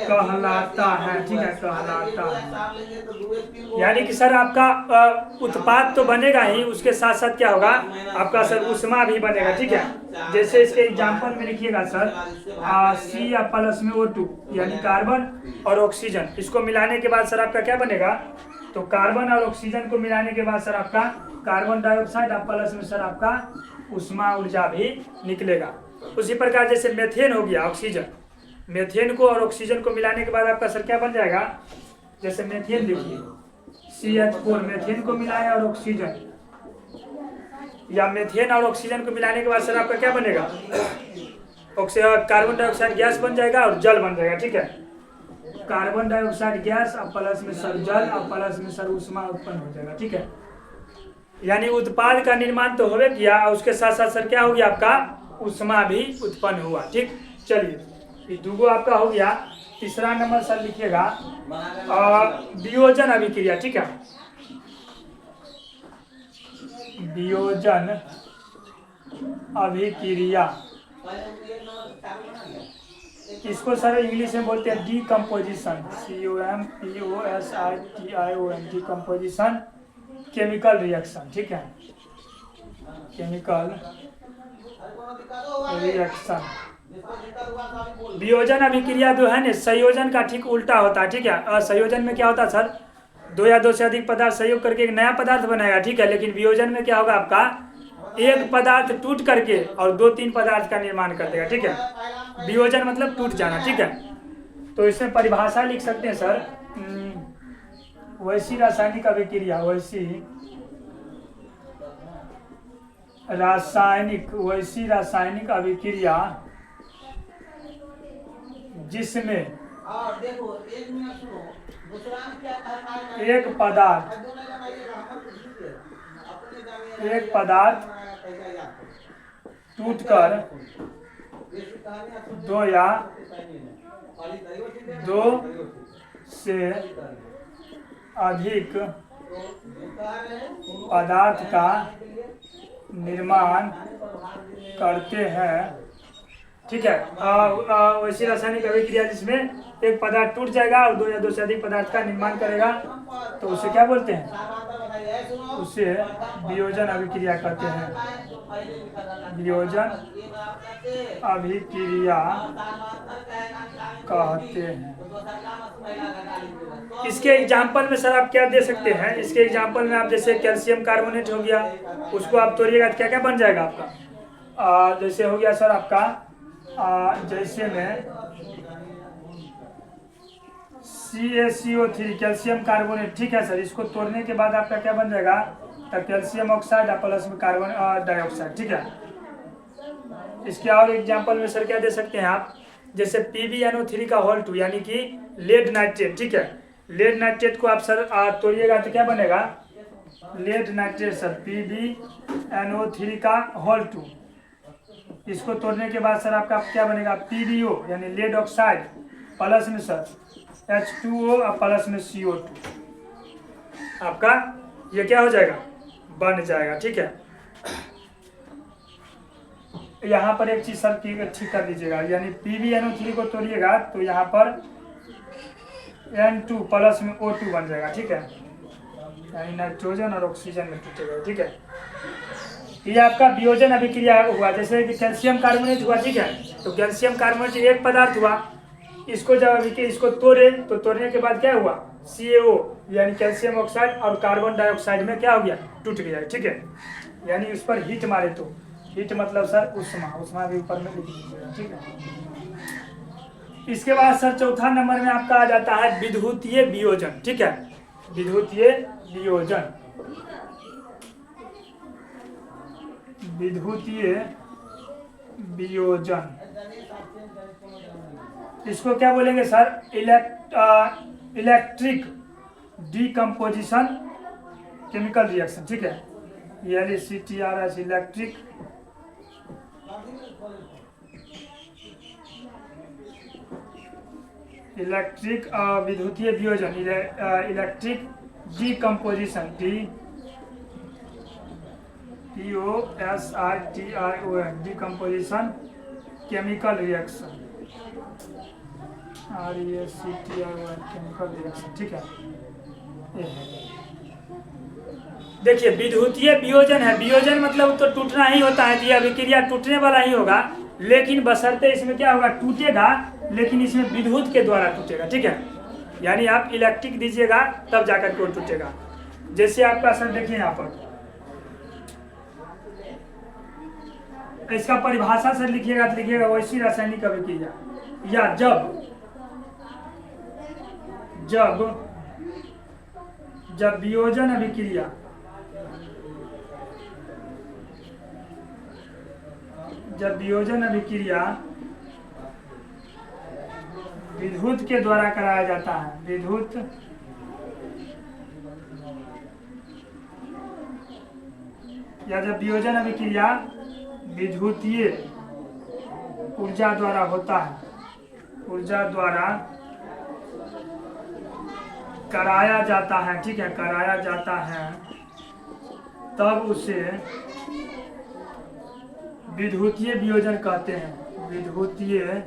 कहलाता है। ठीक है, कहलाता है। यानी कि सर आपका उत्पाद तो बनेगा ही, उसके साथ साथ क्या होगा आपका सर ऊष्मा भी बनेगा। ठीक है, जैसे इसके एग्जांपल में लिखिएगा सर C या प्लस में O2 यानी कार्बन और ऑक्सीजन, इसको मिलाने के बाद सर आपका क्या बनेगा, तो कार्बन और ऑक्सीजन को मिलाने के बाद सर आपका कार्बन डाइऑक्साइड और प्लस में सर आपका ऊष्मा ऊर्जा भी निकलेगा। उसी प्रकार जैसे मेथेन हो गया, ऑक्सीजन, मेथेन को और ऑक्सीजन को मिलाने के बाद आपका सर क्या बन जाएगा, जैसे मेथेन देखिए CH4, मेथेन को मिलाया और ऑक्सीजन, या मेथेन और ऑक्सीजन को मिलाने के बाद सर आपका क्या बनेगा, कार्बन डाइऑक्साइड गैस बन जाएगा और जल बन जाएगा। ठीक है, कार्बन डाइऑक्साइड गैस और प्लस में सर जल और प्लस में सर ऊष्मा उत्पन्न हो जाएगा। ठीक है, यानी उत्पाद का निर्माण तो हो गया, उसके साथ साथ सर क्या हो गया आपका ऊष्मा भी उत्पन्न हुआ। ठीक, चलिए दूगो आपका हो गया। तीसरा नंबर सर लिखिएगा वियोजन अभिक्रिया। ठीक है, वियोजन अभिक्रिया, इसको सर इंग्लिश में बोलते हैं decomposition, COMPOSITION, decomposition chemical reaction. ठीक है, केमिकल रिएक्शन। वियोजन अभिक्रिया जो है ना, संयोजन का ठीक उल्टा होता है। ठीक है, संयोजन में क्या होता है सर, दो या दो से अधिक पदार्थ संयोग करके एक नया पदार्थ बनाएगा। ठीक है, लेकिन वियोजन में क्या होगा आपका एक पदार्थ टूट करके और दो तीन पदार्थ का निर्माण कर देगा। ठीक है, वियोजन मतलब टूट जाना। ठीक है, तो इसमें परिभाषा लिख सकते हैं सर, वैसी रासायनिक अभिक्रिया, वैसी रासायनिक अभिक्रिया जिसमें एक पदार्थ टूटकर दो या दो से अधिक पदार्थ का निर्माण करते हैं। ठीक है, वैसी रासायनिक अभिक्रिया जिसमें एक पदार्थ टूट जाएगा और दो या दो से अधिक पदार्थ का निर्माण करेगा, तो उसे क्या बोलते हैं, उसे वियोजन अभिक्रिया कहते हैं। वियोजन अभिक्रिया कहते हैं। इसके एग्जाम्पल में सर आप क्या दे सकते हैं, इसके एग्जाम्पल में आप जैसे कैल्शियम कार्बोनेट हो गया, उसको आप तोड़िएगा तो क्या क्या बन जाएगा आपका, जैसे हो गया सर आपका जैसे में CaCO3 कैल्शियम कार्बोनेट। ठीक है सर, इसको तोड़ने के बाद आपका क्या बन जाएगा, तो कैल्शियम ऑक्साइड प्लस में कार्बन डाइऑक्साइड। ठीक है, इसके और एग्जाम्पल में सर क्या दे सकते हैं आप, जैसे PbNO3 का होल 2 यानी कि लेड नाइट्रेट। ठीक है, लेड नाइट्रेट को आप सर तोड़िएगा तो क्या बनेगा, लेड नाइट्रेट सर PbNO3 का होल 2। इसको तोड़ने के बाद सर आपका क्या बनेगा, PbO यानी लेड ऑक्साइड प्लस में सर H2O और प्लस में CO2, आपका ये क्या हो जाएगा, बन जाएगा। ठीक है, यहाँ पर एक चीज सर ठीक कर दीजिएगा, यानी PbNO3 को तोड़िएगा तो यहाँ पर N2 प्लस में O2 बन जाएगा। ठीक है, यानी नाइट्रोजन और ऑक्सीजन में टूटेगा। ठीक है, ये आपका वियोजन अभिक्रिया हुआ। जैसे कि कैल्शियम कार्बोनेट हुआ। ठीक है, तो कैल्शियम कार्बोनेट एक पदार्थ हुआ, इसको जब इसको तोड़े तो तोड़ने के बाद क्या हुआ, CaO यानी कैल्शियम ऑक्साइड और कार्बन डाइऑक्साइड में क्या हो गया, टूट गया। ठीक है, यानी उस पर हीट मारे तो हीट मतलब सर उष्मा भी ऊपर में लिख दीजिएगा। ठीक है, इसके बाद सर चौथा नंबर में आपका आ जाता है विद्युतीय वियोजन। ठीक है, विद्युतीय वियोजन, विद्युतीय वियोजन इसको क्या बोलेंगे sir? Electric decomposition chemical reaction, ठीक है। ELECTRS इलेक्ट्रिक विद्युतीय वियोजन, electric decomposition, DOSITION decomposition chemical reaction, REACTION chemical reaction, ठीक है। देखिए विद्युतीय वियोजन है, वियोजन मतलब तो टूटना ही होता है, यह अभिक्रिया टूटने वाला ही होगा, लेकिन बशर्ते इसमें क्या होगा, टूटेगा लेकिन इसमें विद्युत के द्वारा टूटेगा, ठीक है। यानी आप इलेक्ट्रिक दीजिएगा तब जाकर के वो टूटेगा। जैसे आपका सर देखिए यहाँ पर इसका परिभाषा सर लिखिएगा तो लिखिएगा वैसी रासायनिक अभिक्रिया या जब वियोजन अभिक्रिया विद्युत के द्वारा कराया जाता है, विद्युत या जब वियोजन अभिक्रिया विद्युतीय ऊर्जा द्वारा होता है, ऊर्जा द्वारा कराया जाता है, ठीक है, कराया जाता है, तब उसे विद्युतीय वियोजन कहते हैं, विद्युतीय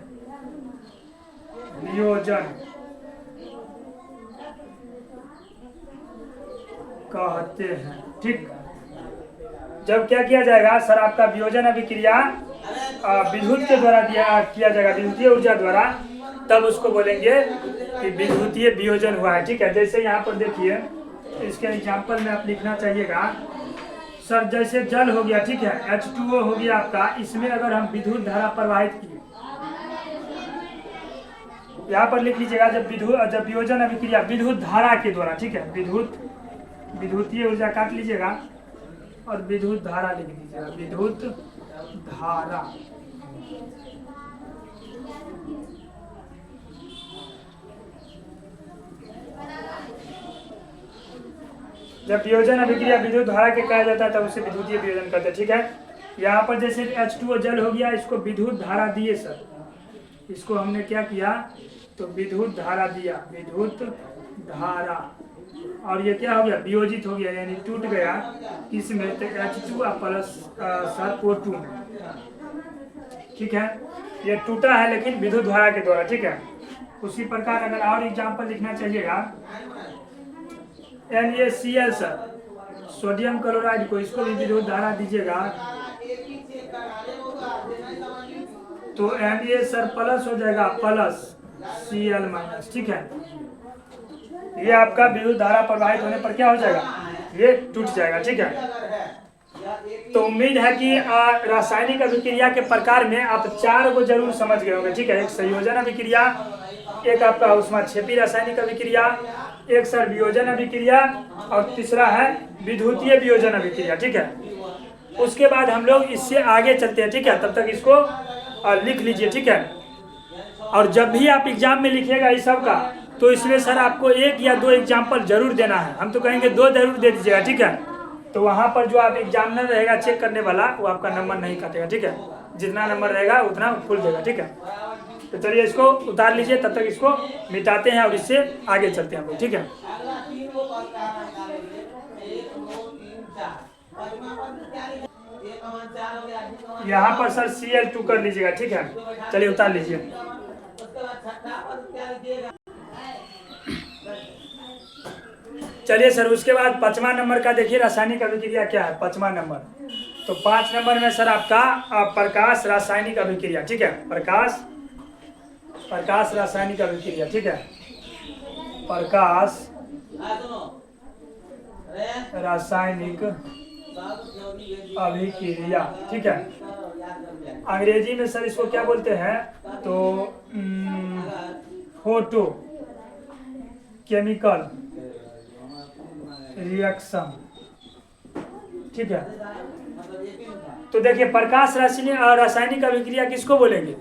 वियोजन कहते हैं, ठीक। जब क्या किया जाएगा सर, आपका वियोजन अभिक्रिया विद्युत के द्वारा किया जाएगा, विद्युतीय ऊर्जा द्वारा, तब उसको बोलेंगे कि विद्युतीय वियोजन हुआ है, ठीक है। जैसे यहाँ पर देखिए इसके एग्जाम्पल में आप लिखना चाहिएगा सर, जैसे जल हो गया, ठीक है, H2O हो गया आपका, इसमें अगर हम विद्युत धारा प्रवाहित किए, यहाँ पर लिख लीजिएगा जब वियोजन अभिक्रिया विद्युत धारा के द्वारा, ठीक है, विद्युतीय ऊर्जा काट लीजिएगा और विद्युत धारा लिख दीजिएगा, विद्युत धारा, जब वियोजन अभिक्रिया विद्युत धारा के कहा जाता है तब उसे विद्युतीय वियोजन कहते हैं, ठीक है। यहाँ पर जैसे H2O जल हो गया, इसको विद्युत धारा दिए सर, इसको हमने क्या किया तो विद्युत धारा दिया, विद्युत धारा, और ये क्या हो गया, वियोजित हो गया, यानी टूट गया किसमें, तो H2 प्लस सर O2 में, ठीक है। ये टूटा है लेकिन विद्युत धारा के द्वारा, ठीक है। उसी प्रकार अगर और एग्जाम्पल लिखना चाहिएगा, NaCl सर, सोडियम क्लोराइड को, इसको भी विद्युत धारा दीजिएगा तो Na सर प्लस हो जाएगा प्लस Cl माइनस, ठीक है। ये आपका विद्युत धारा प्रवाहित होने पर क्या हो जाएगा, ये टूट जाएगा, ठीक है। तो उम्मीद है कि रासायनिक अभिक्रिया के प्रकार में आप 4 को जरूर समझ गए होंगे, ठीक है। एक संयोजन अभिक्रिया, एक आपका ऊष्माक्षेपी रासायनिक अभिक्रिया, एक सर वियोजन अभिक्रिया, और तीसरा है विद्युतीय वियोजन अभिक्रिया, ठीक है। उसके बाद हम लोग इससे आगे चलते हैं, ठीक है। तब तक इसको लिख लीजिए, ठीक है। और जब भी आप एग्जाम में लिखिएगा इस सब का, तो इसमें सर आपको 1 या 2 एग्जाम्पल जरूर देना है, हम तो कहेंगे 2 जरूर दे दीजिएगा, ठीक है। तो वहाँ पर जो आप एग्जामिनर रहेगा चेक करने वाला, वो आपका नंबर नहीं काटेगा, ठीक है। जितना नंबर रहेगा उतना फुल देगा, ठीक है। तो चलिए इसको उतार लीजिए, तब तक इसको मिटाते हैं और इससे आगे चलते हैं हम लोग, ठीक है। यहाँ पर सर Cl2 कर लीजिएगा, ठीक है। चलिए उतार लीजिए। चलिए सर, उसके बाद 5वां नंबर का देखिए रासायनिक अभिक्रिया क्या है, 5वां नंबर। तो 5 नंबर में सर आपका प्रकाश रासायनिक अभिक्रिया, ठीक है। प्रकाश रासायनिक अभिक्रिया, ठीक है। प्रकाश रासायनिक अभिक्रिया, ठीक है। अंग्रेजी में सर इसको क्या बोलते हैं, तो फोटो केमिकल रिएक्शन, ठीक है। तो देखिए प्रकाश रासायनिक अभिक्रिया किसको बोलेंगे?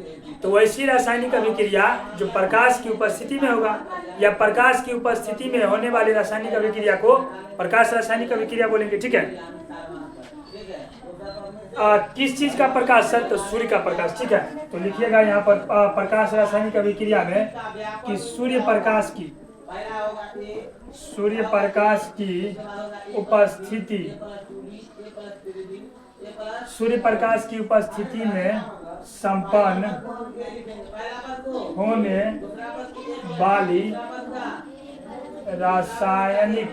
तो वैसी रासायनिक अभिक्रिया जो प्रकाश की उपस्थिति में होगा या प्रकाश की उपस्थिति में होने वाली रासायनिक अभिक्रिया को प्रकाश रासायनिक अभिक्रिया बोलेंगे। ठीक है, किस चीज का प्रकाश सर? तो सूर्य का प्रकाश। ठीक है, तो लिखिएगा यहाँ पर प्रकाश रासायनिक अभिक्रिया में कि सूर्य प्रकाश की उपस्थिति में संपन्न होने वाली रासायनिक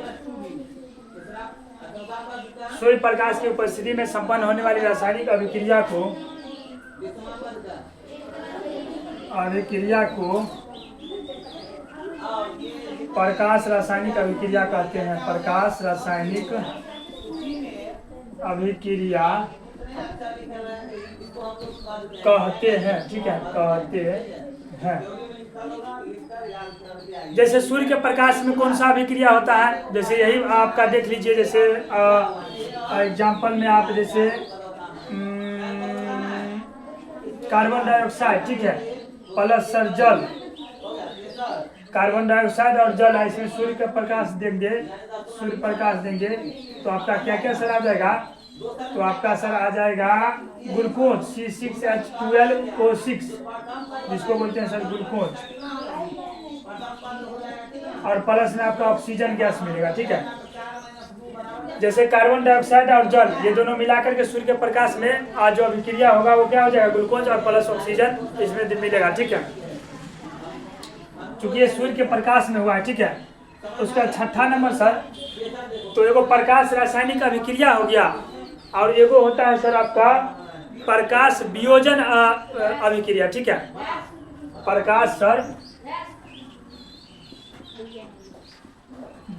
सूर्य प्रकाश की उपस्थिति में संपन्न होने वाली रासायनिक अभिक्रिया प्रकाश रासायनिक अभिक्रिया कहते हैं। प्रकाश रासायनिक अभिक्रिया कहते हैं। ठीक है, कहते हैं। जैसे सूर्य के प्रकाश में कौन सा अभिक्रिया होता है? जैसे यही आपका देख लीजिए, जैसे एग्जाम्पल में आप जैसे कार्बन डाइऑक्साइड, ठीक है, प्लस सर जल, कार्बन डाइऑक्साइड और जल ऐसे सूर्य का प्रकाश देंगे तो आपका क्या क्या सर आ जाएगा? तो आपका सर आ जाएगा ग्लूकोज C6H12O6, जिसको बोलते हैं सर ग्लूकोज, और प्लस में आपका ऑक्सीजन गैस मिलेगा। ठीक है, जैसे कार्बन डाइऑक्साइड और जल ये दोनों मिलाकर के सूर्य के प्रकाश में आज जो अभिक्रिया होगा वो क्या हो जाएगा? ग्लूकोज और प्लस ऑक्सीजन इसमें मिलेगा। ठीक है, चूंकि ये सूर्य के प्रकाश में हुआ है। ठीक है, उसका छठा नंबर सर, तो एगो प्रकाश रासायनिक अभिक्रिया हो गया और एगो होता है सर आपका प्रकाश वियोजन अभिक्रिया। ठीक है, प्रकाश सर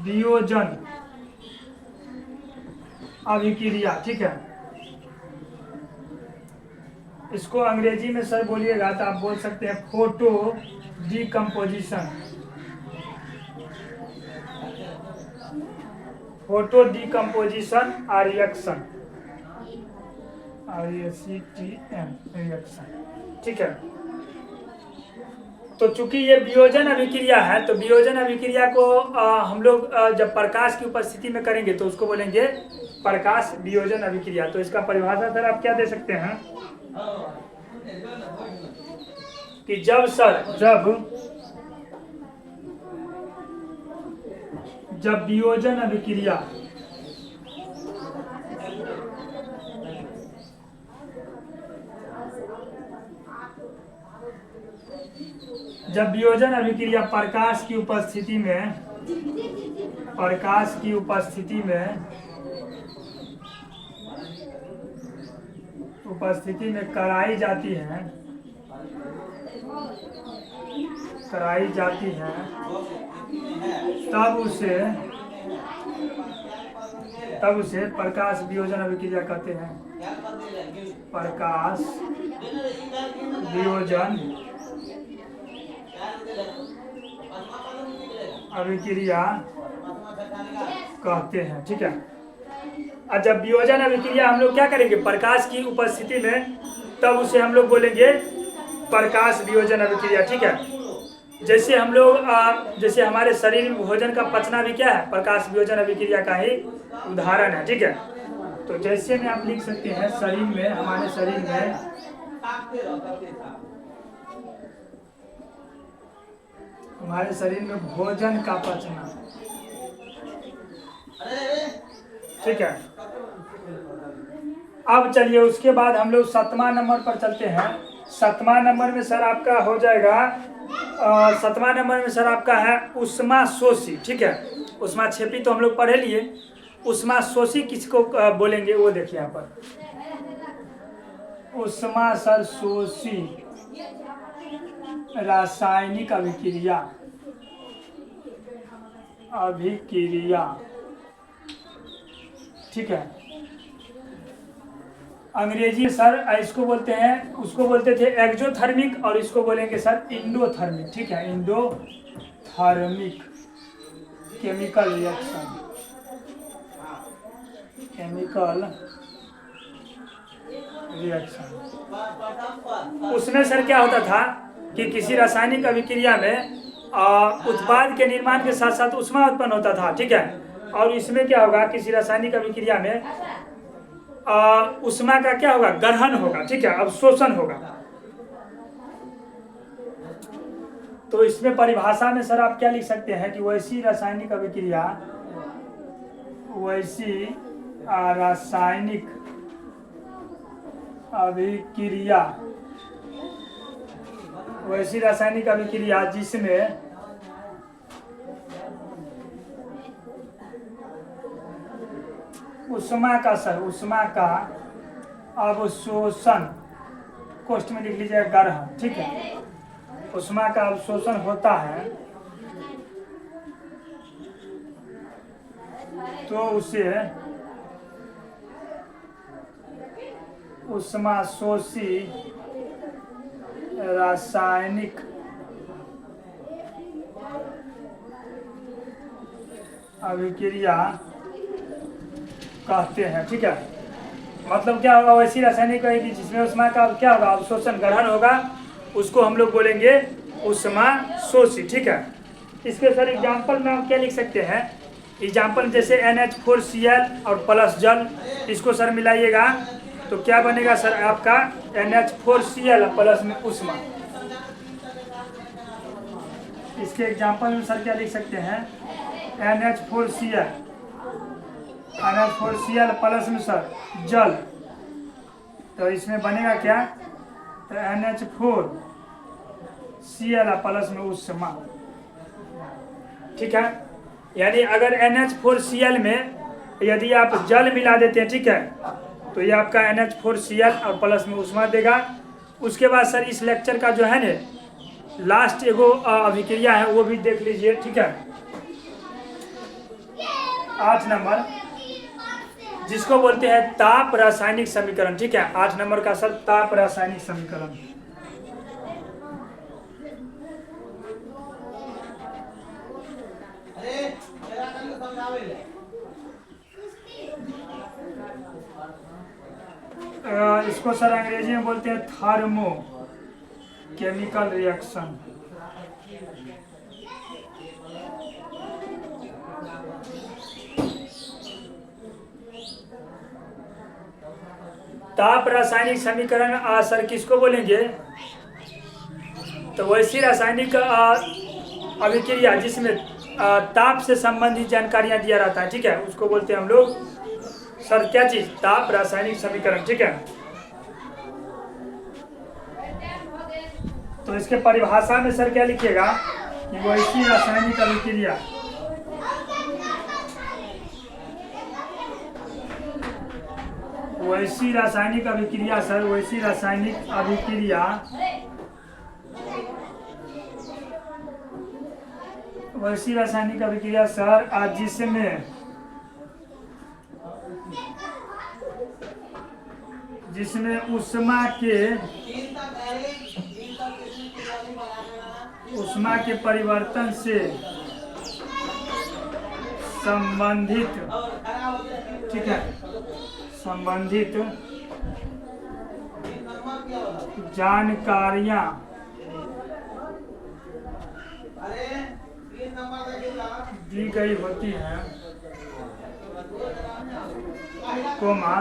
वियोजन अभिक्रिया। ठीक है, इसको अंग्रेजी में सर बोलिएगा तो आप बोल सकते हैं photo decomposition. Photo decomposition reaction, reaction. ठीक है, तो चूंकि ये वियोजन अभिक्रिया है तो वियोजन अभिक्रिया को हम लोग जब प्रकाश की उपस्थिति में करेंगे तो उसको बोलेंगे प्रकाश वियोजन अभिक्रिया। तो इसका परिभाषा सर आप क्या दे सकते हैं कि जब वियोजन अभिक्रिया प्रकाश की उपस्थिति में कराई जाती है तब उसे प्रकाश वियोजन अभिक्रिया कहते हैं। प्रकाश वियोजन अभिक्रिया कहते हैं। ठीक है, और जब वियोजन अभिक्रिया हम लोग क्या करेंगे प्रकाश की उपस्थिति में, तब उसे हम लोग बोलेंगे प्रकाश वियोजन अभिक्रिया। ठीक है, जैसे हम लोग जैसे हमारे शरीर में भोजन का पचना भी क्या है? प्रकाश वियोजन अभिक्रिया का ही उदाहरण है। ठीक है, तो जैसे में आप लिख सकते हैं हमारे शरीर में भोजन का पचना। ठीक है, अब चलिए उसके बाद हम लोग 7वां नंबर पर चलते हैं। 7वां नंबर में सर आपका हो जाएगा 7वां नंबर में सर आपका है ऊष्माशोषी। ठीक है, ऊष्माक्षेपी तो हम लोग पढ़े लिए, ऊष्माशोषी किसको बोलेंगे वो देखिए यहाँ पर। ऊष्मा सर शोषी रासायनिक अभिक्रिया ठीक है, अंग्रेजी सर इसको बोलते हैं, उसको बोलते थे एक्जोथर्मिक और इसको बोलेंगे सर इंडोथर्मिक। ठीक है, इंडोथर्मिक केमिकल रिएक्शन। उसमें सर क्या होता था कि किसी रासायनिक अभिक्रिया में उत्पाद के निर्माण के साथ साथ ऊष्मा उत्पन्न होता था, ठीक है। और इसमें क्या होगा, किसी रासायनिक अभिक्रिया में ऊष्मा का क्या होगा, ग्रहण होगा, ठीक है, अवशोषण होगा। तो इसमें परिभाषा में सर आप क्या लिख सकते हैं कि वैसी रासायनिक अभिक्रिया, वैसी रासायनिक अभिक्रिया, वैसी रासायनिक अभिक्रिया जिसमें ऊष्मा का सर, ऊष्मा का अवशोषण, कोष्ठ में लिख लीजिएगा ग्रहण, ठीक है, ऊष्मा का अवशोषण होता है तो उसे ऊष्माशोषी रासायनिक अभिक्रिया कहते हैं, ठीक है। मतलब क्या होगा, वैसी रासायनिक अभिक्रिया जिसमें ऊष्मा का क्या होगा, अवशोषण ग्रहण होगा, उसको हम लोग बोलेंगे ऊष्माशोषी, ठीक है। इसके सर एग्जाम्पल में आप क्या लिख सकते हैं, एग्जाम्पल जैसे NH4Cl और प्लस जल, इसको सर मिलाइएगा तो क्या बनेगा सर आपका NH4Cl प्लस में ऊष्मा। इसके एग्जाम्पल में सर क्या लिख सकते हैं, NH4Cl प्लस में सर जल, तो इसमें बनेगा क्या, तो NH4Cl प्लस में ऊष्मा, ठीक है। यानी अगर NH4Cl में यदि आप जल मिला देते हैं, ठीक है, तो ये आपका NH4Cl और प्लस में ऊष्मा देगा। उसके बाद सर इस लेक्चर का जो है ना लास्ट एगो अभिक्रिया है वो भी देख लीजिए, ठीक है, 8 नंबर, जिसको बोलते हैं ताप रासायनिक समीकरण, ठीक है। 8 नंबर का सर ताप रासायनिक समीकरण। इसको सर अंग्रेजी में बोलते हैं थर्मो केमिकल रिएक्शन। ताप रासायनिक समीकरण सर किसको बोलेंगे, तो वैसी रासायनिक अभिक्रिया जिसमें ताप से संबंधित जानकारियां दिया रहता है, ठीक है, उसको बोलते हैं हम लोग सर क्या चीज, ताप रासायनिक समीकरण, ठीक है। तो इसके परिभाषा में सर क्या लिखिएगा कि वैसी रासायनिक अभिक्रिया, वैसी रासायनिक अभिक्रिया सर, वैसी रासायनिक अभिक्रिया, वैसी रासायनिक अभिक्रिया सर जिसमें ऊष्मा के परिवर्तन से संबंधित, ठीक है, संबंधित जानकारियां दी गई होती हैं, कोमा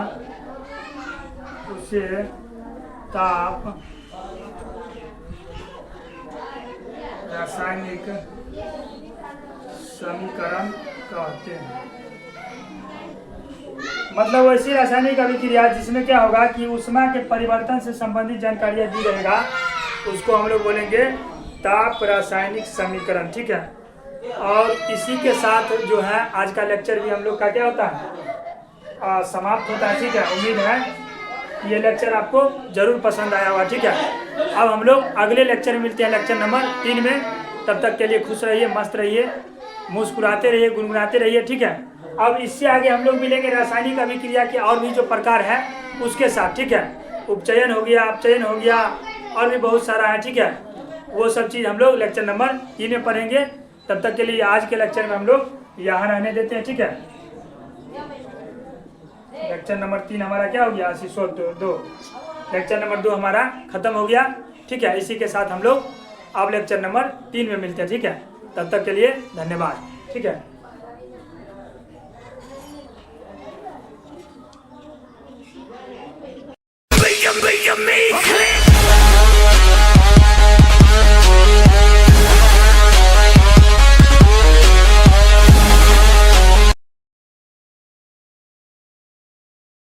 उसे ताप रासायनिक समीकरण कहते हैं। मतलब वैसी रासायनिक अभिक्रिया जिसमें क्या होगा कि ऊष्मा के परिवर्तन से संबंधित जानकारियां दी रहेगा, उसको हम लोग बोलेंगे ताप रासायनिक समीकरण, ठीक है। और इसी के साथ जो है आज का लेक्चर भी हम लोग का क्या होता है, समाप्त होता है, ठीक है। उम्मीद है ये लेक्चर आपको जरूर पसंद आया होगा, ठीक है। अब हम लोग अगले लेक्चर में मिलते हैं, लेक्चर नंबर 3 में। तब तक के लिए खुश रहिए, मस्त रहिए, मुस्कुराते रहिए, गुनगुनाते रहिए, ठीक है। अब इससे आगे हम लोग मिलेंगे रासायनिक अभिक्रिया के और भी जो प्रकार है उसके साथ, ठीक है। उपचयन हो गया, अपचयन हो गया, और भी बहुत सारा है, ठीक है। वो सब चीज़ हम लोग लेक्चर नंबर 3 में पढ़ेंगे। तब तक के लिए आज के लेक्चर में हम लोग यहाँ रहने देते हैं, ठीक है। लेक्चर नंबर 3 हमारा क्या हो गया, आशीषो 2। लेक्चर नंबर 2 हमारा खत्म हो गया। ठीक है, इसी के साथ हम लोग अब लेक्चर नंबर 3 में मिलते हैं। ठीक है, तब तक के लिए धन्यवाद। ठीक है।